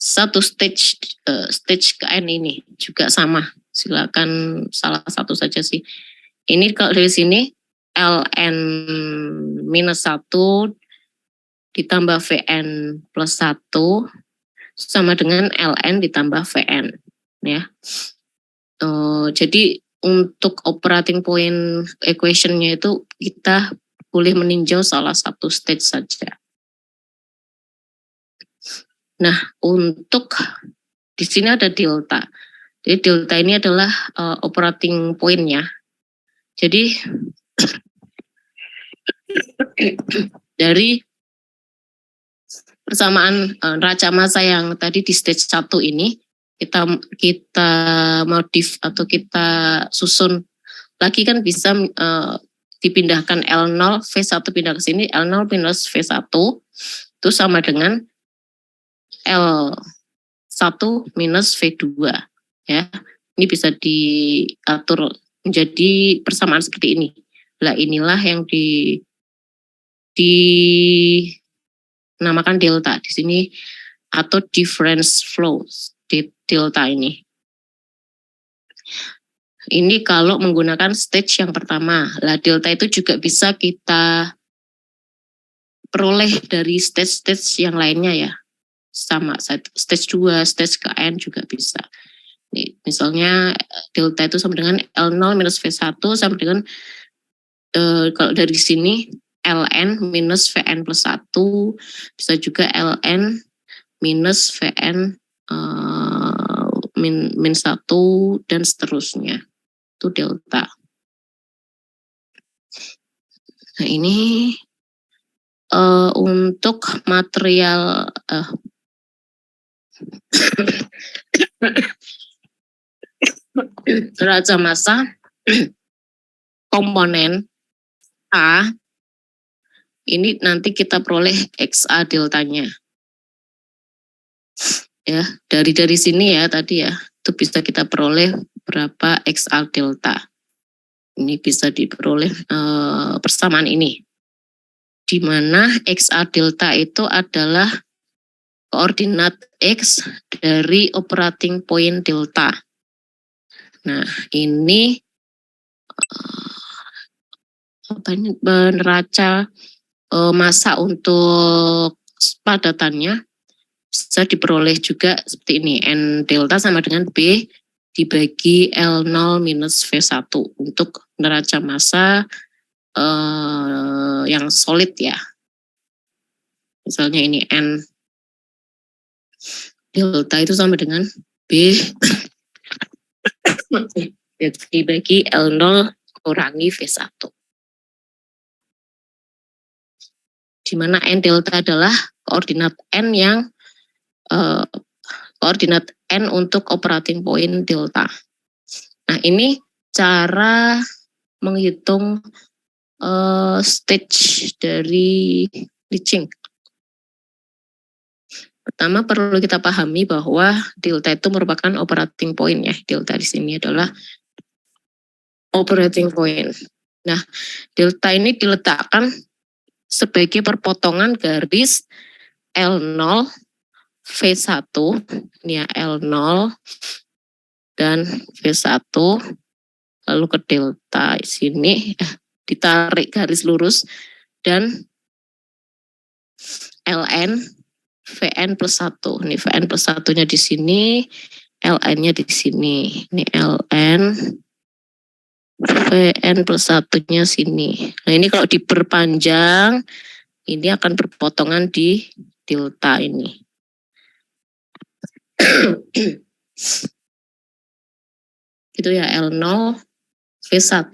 [SPEAKER 1] satu stage KN ini juga sama. Silakan salah satu saja sih. Ini kalau dari sini Ln minus 1 ditambah Vn plus 1 sama dengan Ln ditambah Vn ya. Jadi untuk operating point equation-nya itu kita boleh meninjau salah satu stage saja. Nah, untuk di sini ada delta. Jadi delta ini adalah operating point-nya. Jadi dari persamaan neraca massa yang tadi di stage 1 ini kita modif atau kita susun lagi kan bisa dipindahkan L0 V1 pindah ke sini, L0 minus V1 itu sama dengan L1 minus V2 ya. Ini bisa diatur menjadi persamaan seperti ini. Lah inilah yang dinamakan delta di sini atau difference flows di delta ini. Ini kalau menggunakan stage yang pertama. Lah delta itu juga bisa kita peroleh dari stage-stage yang lainnya ya. Sama stage 2, stage KN juga bisa. Nih, misalnya delta itu sama dengan L0 minus V1 sama dengan kalau dari sini Ln minus Vn plus 1, bisa juga Ln minus Vn min 1 dan seterusnya. Itu delta. Nah ini untuk material neraca massa komponen A, ini nanti kita peroleh XA deltanya. Ya, dari sini ya tadi ya, itu bisa kita peroleh berapa XA delta. Ini bisa diperoleh persamaan ini. Di mana XA delta itu adalah koordinat X dari operating point delta. Nah, ini neraca massa untuk padatannya bisa diperoleh juga seperti ini. N delta sama dengan B dibagi L0 minus V1 untuk neraca massa yang solid ya. Misalnya ini N delta itu sama dengan B dibagi L0 kurangi V1. Di mana N delta adalah koordinat N yang koordinat N untuk operating point delta. Nah ini cara menghitung stage dari leaching. Pertama perlu kita pahami bahwa delta itu merupakan operating point ya. Delta di sini adalah operating point. Nah, delta ini diletakkan sebagai perpotongan garis L0 V1, ini ya L0 dan V1, lalu ke delta sini ditarik garis lurus dan Ln Vn plus 1. Ini Vn plus 1-nya di sini, Ln-nya di sini. Ini Ln Vn plus 1-nya sini. Nah ini kalau diperpanjang, ini akan berpotongan di delta ini. Gitu ya, L0, V1,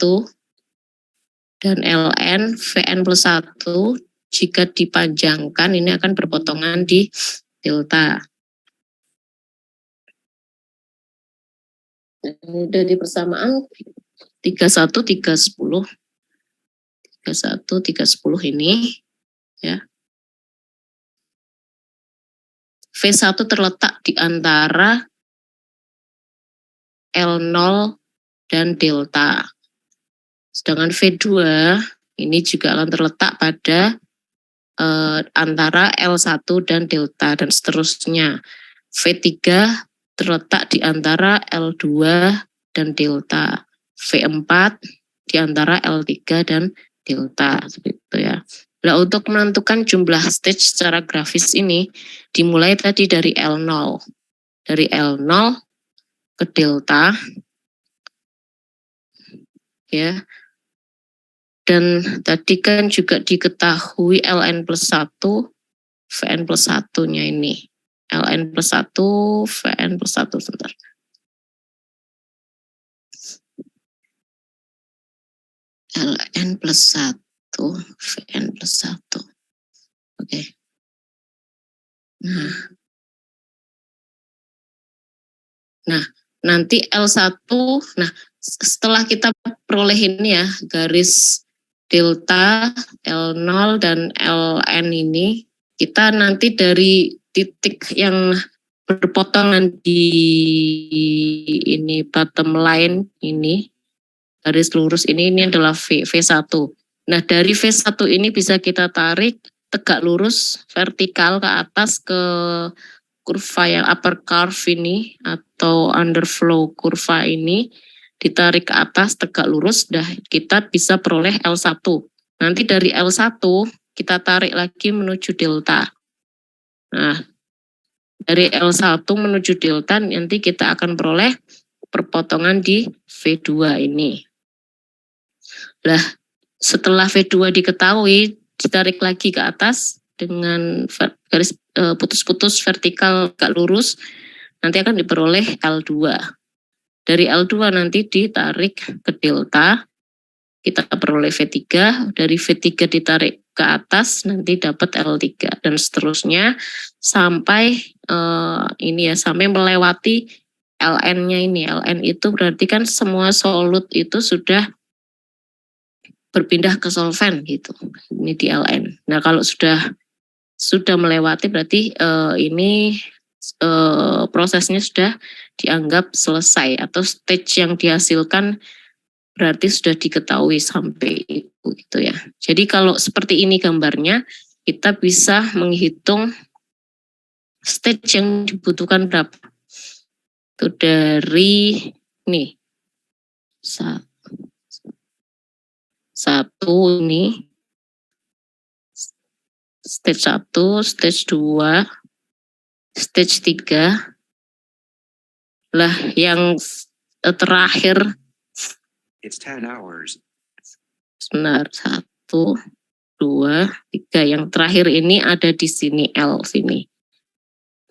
[SPEAKER 1] dan Ln Vn plus 1 jika dipanjangkan ini akan berpotongan di delta. Dari persamaan 31, 310. 31, 310 ini ya. V1 terletak di antara L0 dan delta. Sedangkan V2 ini juga akan terletak pada antara L1 dan delta dan seterusnya. V3 terletak di antara L2 dan delta. V4 di antara L3 dan delta seperti ya. Nah, untuk menentukan jumlah stage secara grafis ini dimulai tadi dari L0. Dari L0 ke delta ya. Dan tadi kan juga diketahui Ln plus 1, Vn plus 1-nya ini. Ln plus 1, Vn plus 1, sebentar. Ln plus 1, Vn plus 1. Oke. Nah, nanti L1, nah setelah kita peroleh ini ya, garis delta, L0 dan Ln ini, kita nanti dari titik yang berpotongan di ini bottom line ini, garis lurus ini adalah V1. Nah dari V1 ini bisa kita tarik tegak lurus vertikal ke atas ke kurva yang upper curve ini atau underflow kurva ini, ditarik ke atas tegak lurus, dah kita bisa peroleh L1. Nanti dari L1 kita tarik lagi menuju delta. Nah, dari L1 menuju delta nanti kita akan peroleh perpotongan di V2 ini. Nah, setelah V2 diketahui, ditarik lagi ke atas dengan garis putus-putus vertikal tegak lurus, nanti akan diperoleh L2. Dari L2 nanti ditarik ke delta, kita peroleh V3, dari V3 ditarik ke atas nanti dapat L3 dan seterusnya sampai sampai melewati Ln-nya ini. Ln itu berarti kan semua solut itu sudah berpindah ke solvent gitu. Ini di Ln. Nah, kalau sudah melewati berarti ini prosesnya sudah dianggap selesai atau stage yang dihasilkan berarti sudah diketahui sampai itu gitu ya. Jadi kalau seperti ini gambarnya, kita bisa menghitung stage yang dibutuhkan berapa. Itu dari nih satu ini stage 1, stage 2, stage 3. Lah yang terakhir
[SPEAKER 5] It's 10 hours.
[SPEAKER 1] sebentar, 1, 2, 3. Yang terakhir ini ada di sini L sini.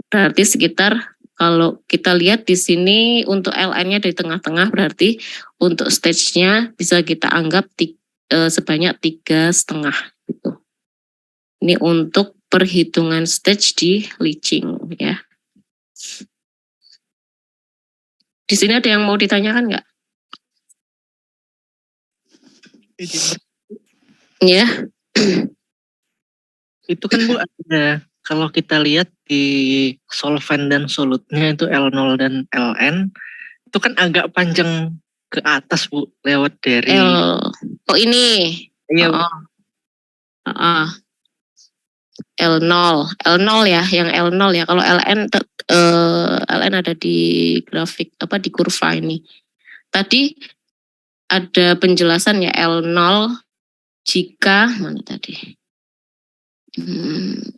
[SPEAKER 1] Berarti sekitar kalau kita lihat di sini untuk Ln-nya di tengah-tengah berarti untuk stage-nya bisa kita anggap sebanyak 3,5 gitu. Ini untuk perhitungan stage di leaching ya. Di sini ada yang mau ditanyakan nggak? Ya.
[SPEAKER 6] Itu kan Bu ada, kalau kita lihat di solvent dan solutnya itu L0 dan Ln, itu kan agak panjang ke atas Bu, lewat dari
[SPEAKER 1] Oh ini.
[SPEAKER 6] Iya Bu.
[SPEAKER 1] L0 ya, yang L0 ya. Kalau Ln ada di grafik di kurva ini. Tadi ada penjelasan ya L0 jika mana tadi?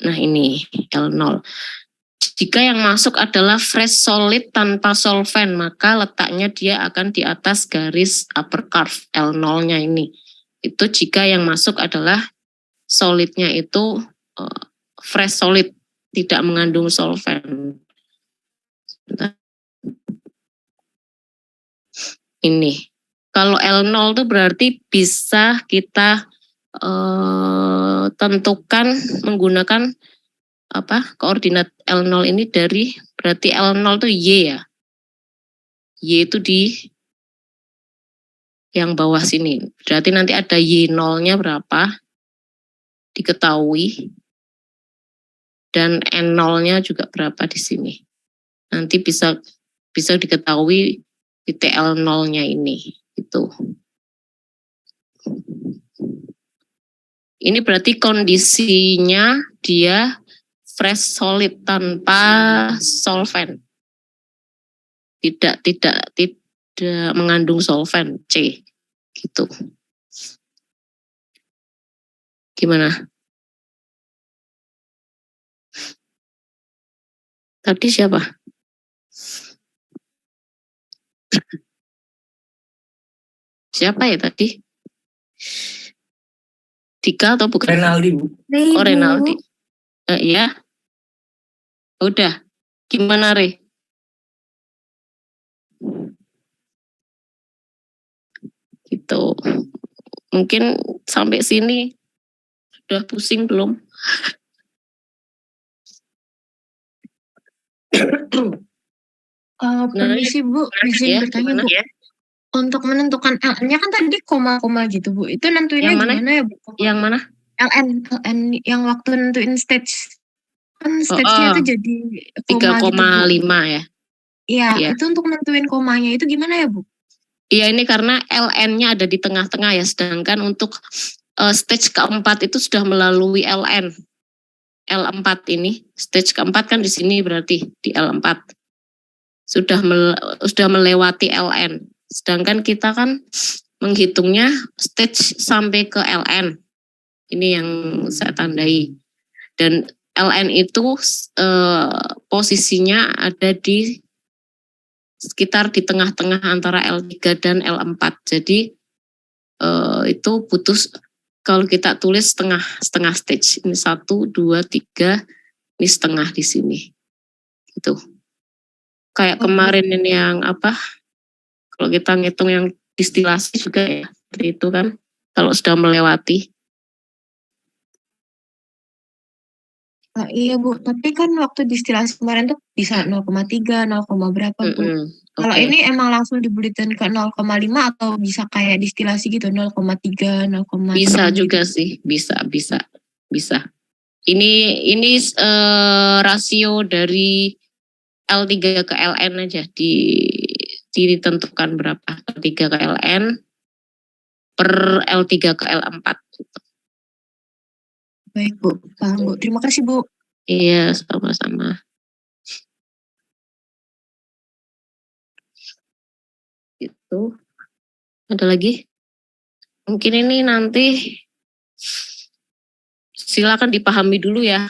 [SPEAKER 1] Nah ini L0. Jika yang masuk adalah fresh solid tanpa solvent, maka letaknya dia akan di atas garis upper curve L0-nya ini. Itu jika yang masuk adalah solidnya itu fresh solid, tidak mengandung solvent. Ini. Kalau L0 itu berarti bisa kita tentukan menggunakan koordinat L0 ini dari berarti L0 itu Y ya. Y itu di yang bawah sini. Berarti nanti ada Y0-nya berapa diketahui dan N0-nya juga berapa di sini. Nanti bisa diketahui titik L0-nya ini gitu. Ini berarti kondisinya dia fresh solid tanpa solvent. Tidak mengandung solvent C gitu. Gimana? Tadi siapa? Siapa ya tadi? Dika atau bukan?
[SPEAKER 2] Renaldi Bu.
[SPEAKER 1] Oh Renaldi. Iya. Udah. Gimana Re? Gitu. Mungkin sampai sini sudah pusing belum?
[SPEAKER 3] Permisi Bu, izin
[SPEAKER 1] Ya,
[SPEAKER 3] bertanya
[SPEAKER 1] gimana?
[SPEAKER 3] Bu. Untuk menentukan Ln-nya kan tadi koma-koma gitu Bu. Itu nentuinnya
[SPEAKER 1] Yang mana?
[SPEAKER 3] gimana ya Bu?
[SPEAKER 1] Yang mana?
[SPEAKER 3] Ln yang waktu nentuin stage. Kan stage-nya itu jadi koma
[SPEAKER 1] 3,5
[SPEAKER 3] gitu Bu.
[SPEAKER 1] ya.
[SPEAKER 3] Iya,
[SPEAKER 1] Iya.
[SPEAKER 3] itu untuk nentuin komanya itu gimana ya Bu?
[SPEAKER 1] Iya ini karena Ln-nya ada di tengah-tengah ya, sedangkan untuk stage keempat itu sudah melalui Ln. L4 ini, stage keempat kan di sini berarti di L4. Sudah melewati Ln. Sedangkan kita kan menghitungnya stage sampai ke Ln. Ini yang saya tandai. Dan Ln itu posisinya ada di sekitar di tengah-tengah antara L3 dan L4. Jadi itu butuh kalau kita tulis setengah stage. Ini 1, 2, 3, ini setengah di sini. Gitu. Kayak kemarin ini yang kalau kita ngitung yang distilasi juga ya, seperti itu kan. kalau sudah melewati.
[SPEAKER 3] Iya Bu, tapi kan waktu distilasi kemarin tuh bisa 0,3, 0, berapa Bu? Kalau
[SPEAKER 1] Oke.
[SPEAKER 3] ini emang langsung dibulletin ke 0,5 atau bisa kayak distilasi gitu 0,3, 0,6
[SPEAKER 1] Bisa
[SPEAKER 3] gitu?
[SPEAKER 1] juga sih, bisa. Ini rasio dari L3 ke LN aja ditentukan berapa L3 ke LN per L3 ke L4 gitu.
[SPEAKER 3] Baik Bu, paham Bu. Terima kasih Bu.
[SPEAKER 1] Iya, sama-sama. Gitu. Ada lagi? Mungkin ini nanti silakan dipahami dulu ya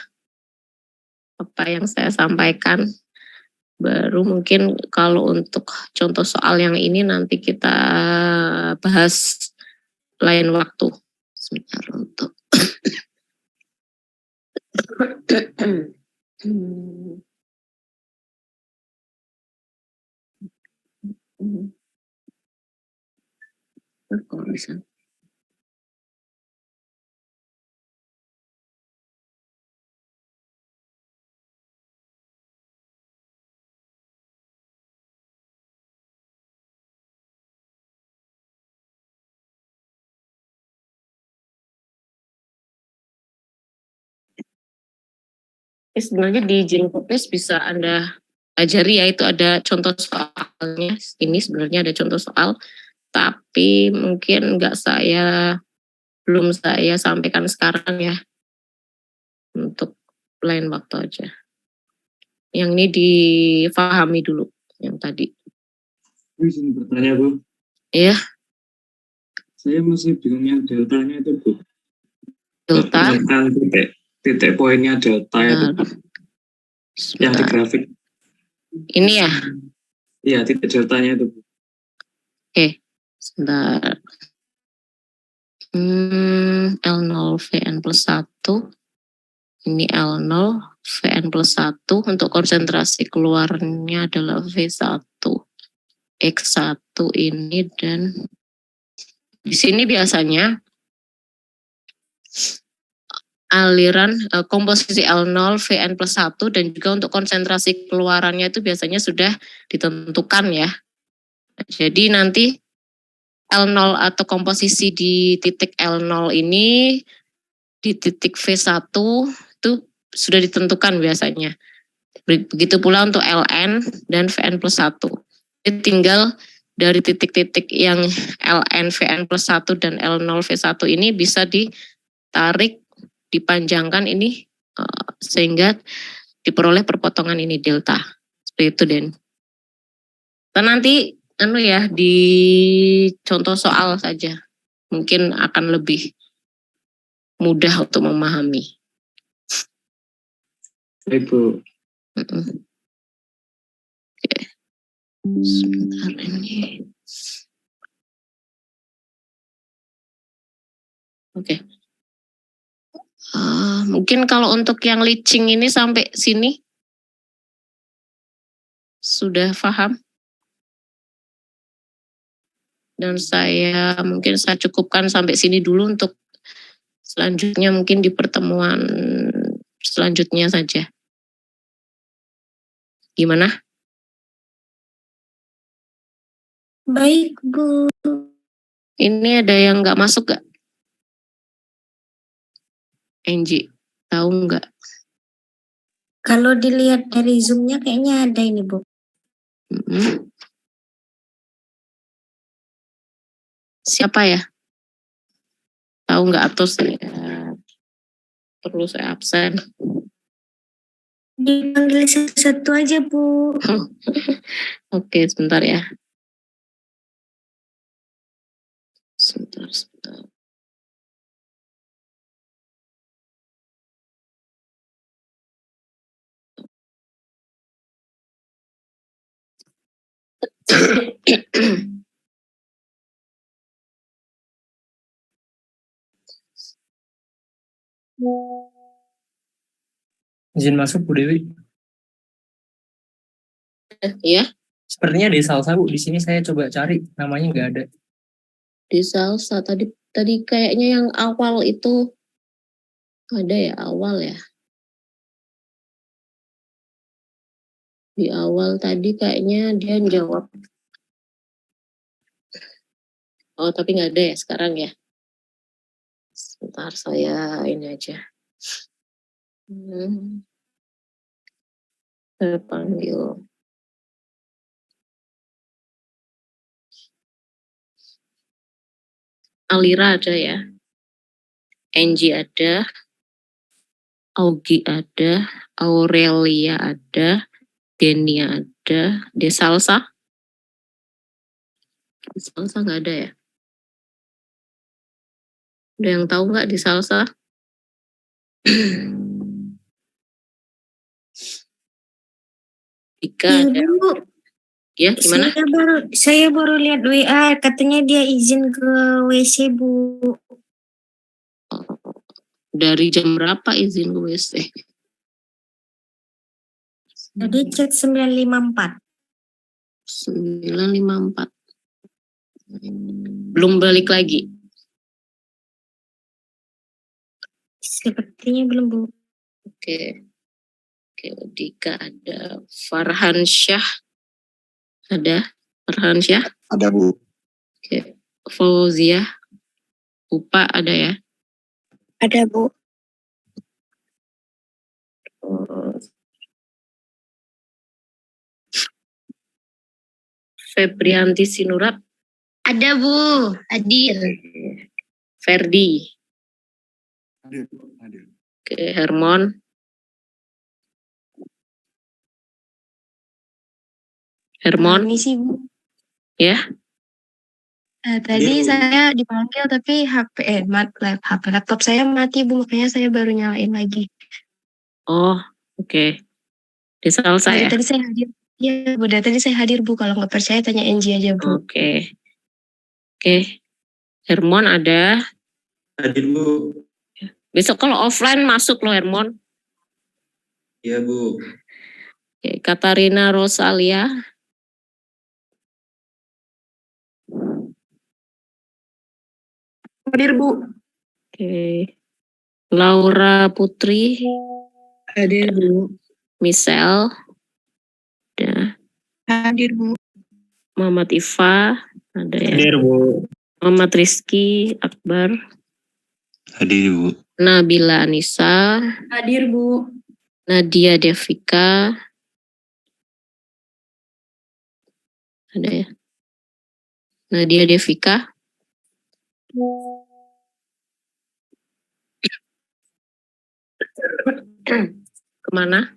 [SPEAKER 1] apa yang saya sampaikan. Baru mungkin kalau untuk contoh soal yang ini nanti kita bahas lain waktu. Sebentar untuk sebenarnya di Jinpopes bisa Anda ajari ya, itu ada contoh soalnya. Ini sebenarnya ada contoh soal, tapi mungkin belum saya sampaikan sekarang ya, untuk lain waktu aja. Yang ini difahami dulu yang tadi.
[SPEAKER 7] Izin bertanya Bu.
[SPEAKER 1] Iya.
[SPEAKER 7] Saya masih bingung yang deltanya itu Bu.
[SPEAKER 1] Delta.
[SPEAKER 7] Titik poinnya delta itu. Yang di grafik.
[SPEAKER 1] Ini ya?
[SPEAKER 7] Iya, titik deltanya itu Bu.
[SPEAKER 1] Oke, sebentar. L0 Vn plus 1. Ini L0 Vn plus 1. Untuk konsentrasi keluarnya adalah V1. X1 ini, dan di sini biasanya aliran komposisi L0 Vn plus 1 dan juga untuk konsentrasi keluarannya itu biasanya sudah ditentukan ya. Jadi nanti L0 atau komposisi di titik L0 ini di titik V1 itu sudah ditentukan biasanya. Begitu pula untuk Ln dan Vn plus 1. Jadi tinggal dari titik-titik yang Ln Vn plus 1 dan L0 V1 ini bisa ditarik, dipanjangkan ini sehingga diperoleh perpotongan ini delta. Seperti itu, Den. Dan nanti di contoh soal saja mungkin akan lebih mudah untuk memahami.
[SPEAKER 7] Baik Bu.
[SPEAKER 1] Oke. Sebentar ini. Oke. Mungkin kalau untuk yang leaching ini sampai sini sudah paham? Dan mungkin saya cukupkan sampai sini dulu, untuk selanjutnya mungkin di pertemuan selanjutnya saja. Gimana?
[SPEAKER 8] Baik Bu.
[SPEAKER 1] Ini ada yang nggak masuk nggak? Angie, tahu nggak?
[SPEAKER 8] Kalau dilihat dari Zoom-nya kayaknya ada ini Bu.
[SPEAKER 1] Siapa ya? Tahu nggak atau perlu saya absen?
[SPEAKER 8] Dipanggil satu-satu aja Bu.
[SPEAKER 1] Oke, sebentar ya. Sebentar.
[SPEAKER 2] Izin masuk Bu Dewi.
[SPEAKER 1] Iya.
[SPEAKER 2] Sepertinya di salsa Bu. Di sini saya coba cari, namanya nggak ada.
[SPEAKER 1] Di salsa tadi Tadi kayaknya yang awal itu ada ya, awal ya. Di awal tadi kayaknya dia jawab. Oh, tapi nggak ada ya sekarang ya. Sebentar saya ini aja. Saya panggil. Alira ada ya. Angie ada. Augie ada. Aurelia ada. Denia ada. Desalsa. Desalsa nggak ada ya. Ada yang tahu nggak Desalsa? Ika ada.
[SPEAKER 8] Ibu,
[SPEAKER 1] Ya, gimana?
[SPEAKER 8] saya baru lihat WA, katanya dia izin ke WC, Bu.
[SPEAKER 1] Dari jam berapa izin ke WC?
[SPEAKER 8] Tadi chat 954.
[SPEAKER 1] 954. Belum balik lagi?
[SPEAKER 8] Sepertinya belum, Bu.
[SPEAKER 1] Oke. Oke, Dika ada. Farhan Syah ada. Farhan Syah.
[SPEAKER 5] Ada, Bu.
[SPEAKER 1] Oke. Fauzia. Upa ada ya.
[SPEAKER 8] Ada, Bu.
[SPEAKER 1] Febrianti Sinurat.
[SPEAKER 3] Ada Bu, Adil.
[SPEAKER 1] Ferdi.
[SPEAKER 5] Hadir, Bu. Hadir.
[SPEAKER 1] Oke, Hermon. Hermon.
[SPEAKER 3] Misi Bu.
[SPEAKER 1] Ya.
[SPEAKER 3] Tadi saya dipanggil tapi HP laptop saya mati Bu, makanya saya baru nyalain lagi.
[SPEAKER 1] Oh, oke. Desalsa ya.
[SPEAKER 3] Tadi saya hadir. Iya Bu, dari tadi saya hadir Bu. Kalau nggak percaya tanya Angie aja Bu.
[SPEAKER 1] Oke. Oke. Hermon ada.
[SPEAKER 4] Hadir, Bu.
[SPEAKER 1] Besok kalau offline masuk loh Hermon.
[SPEAKER 4] Iya, Bu.
[SPEAKER 1] Oke, Katarina Rosalia.
[SPEAKER 3] Hadir Bu.
[SPEAKER 1] Oke. Laura Putri.
[SPEAKER 3] Hadir Bu.
[SPEAKER 1] Michelle. Ada.
[SPEAKER 3] Hadir Bu.
[SPEAKER 1] Muhammad Iva. Ada ya.
[SPEAKER 4] Hadir, Bu.
[SPEAKER 1] Muhammad Rizky Akbar.
[SPEAKER 5] Hadir, Bu.
[SPEAKER 1] Nabila Anissa.
[SPEAKER 3] Hadir Bu.
[SPEAKER 1] Nadia Devika. Ada ya. Nadia Devika. Kemana?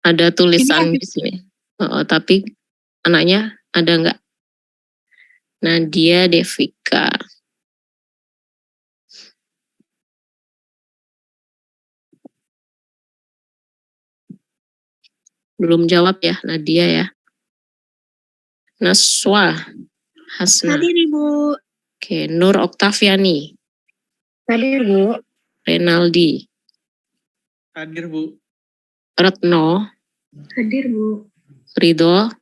[SPEAKER 1] Ada tulisan di sini. Oh, tapi anaknya ada nggak? Nadia Devika. Belum jawab ya Nadia ya. Naswa Hasna.
[SPEAKER 3] Hadir Ibu.
[SPEAKER 1] Oke, Nur Oktaviani.
[SPEAKER 3] Hadir Bu.
[SPEAKER 1] Renaldi.
[SPEAKER 6] Hadir Bu.
[SPEAKER 1] Retno.
[SPEAKER 3] Hadir Bu.
[SPEAKER 1] Ridho.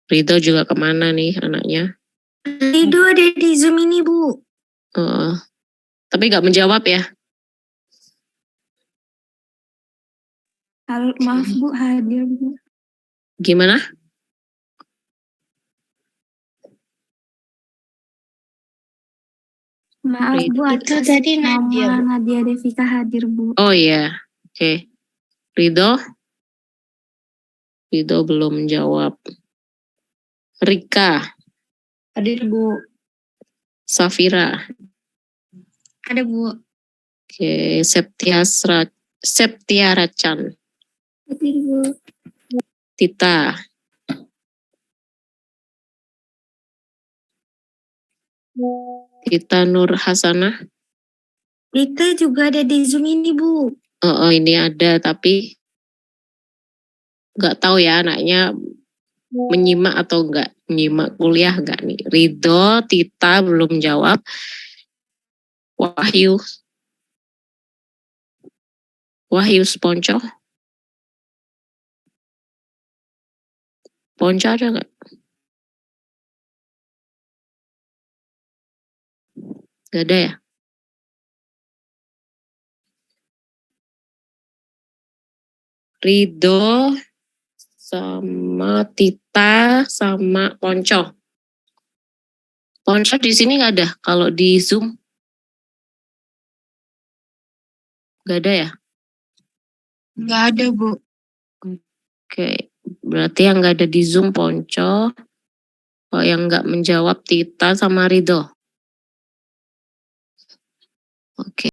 [SPEAKER 1] Ridho juga kemana nih anaknya?
[SPEAKER 8] Ridho ada di Zoom ini, Bu.
[SPEAKER 1] Tapi nggak menjawab ya?
[SPEAKER 3] Maaf Bu, hadir Bu.
[SPEAKER 1] Gimana?
[SPEAKER 3] Maaf Bu, itu tadi Nadia Devika hadir Bu.
[SPEAKER 1] Oh iya. Oke. Ridho? Ridho belum menjawab. Rika.
[SPEAKER 3] Hadir Bu.
[SPEAKER 1] Safira.
[SPEAKER 3] Ada Bu.
[SPEAKER 1] Oke. Septia Racan.
[SPEAKER 3] Hadir Bu.
[SPEAKER 1] Tita. Tita Nur Hasanah.
[SPEAKER 8] Rita juga ada di Zoom ini, Bu.
[SPEAKER 1] Oh, ini ada tapi nggak tahu ya anaknya menyimak atau enggak, menyimak kuliah enggak nih. Ridho, Tita belum jawab. Wahyu. Wahyu Ponco. Ponco ada nggak? Gak ada ya? Ridho sama Tita sama Ponco. Ponco di sini nggak ada. Kalau di Zoom nggak ada ya?
[SPEAKER 3] Nggak ada, Bu.
[SPEAKER 1] Oke, berarti yang nggak ada di Zoom Ponco. Oh, yang nggak menjawab Tita sama Ridho. Oke.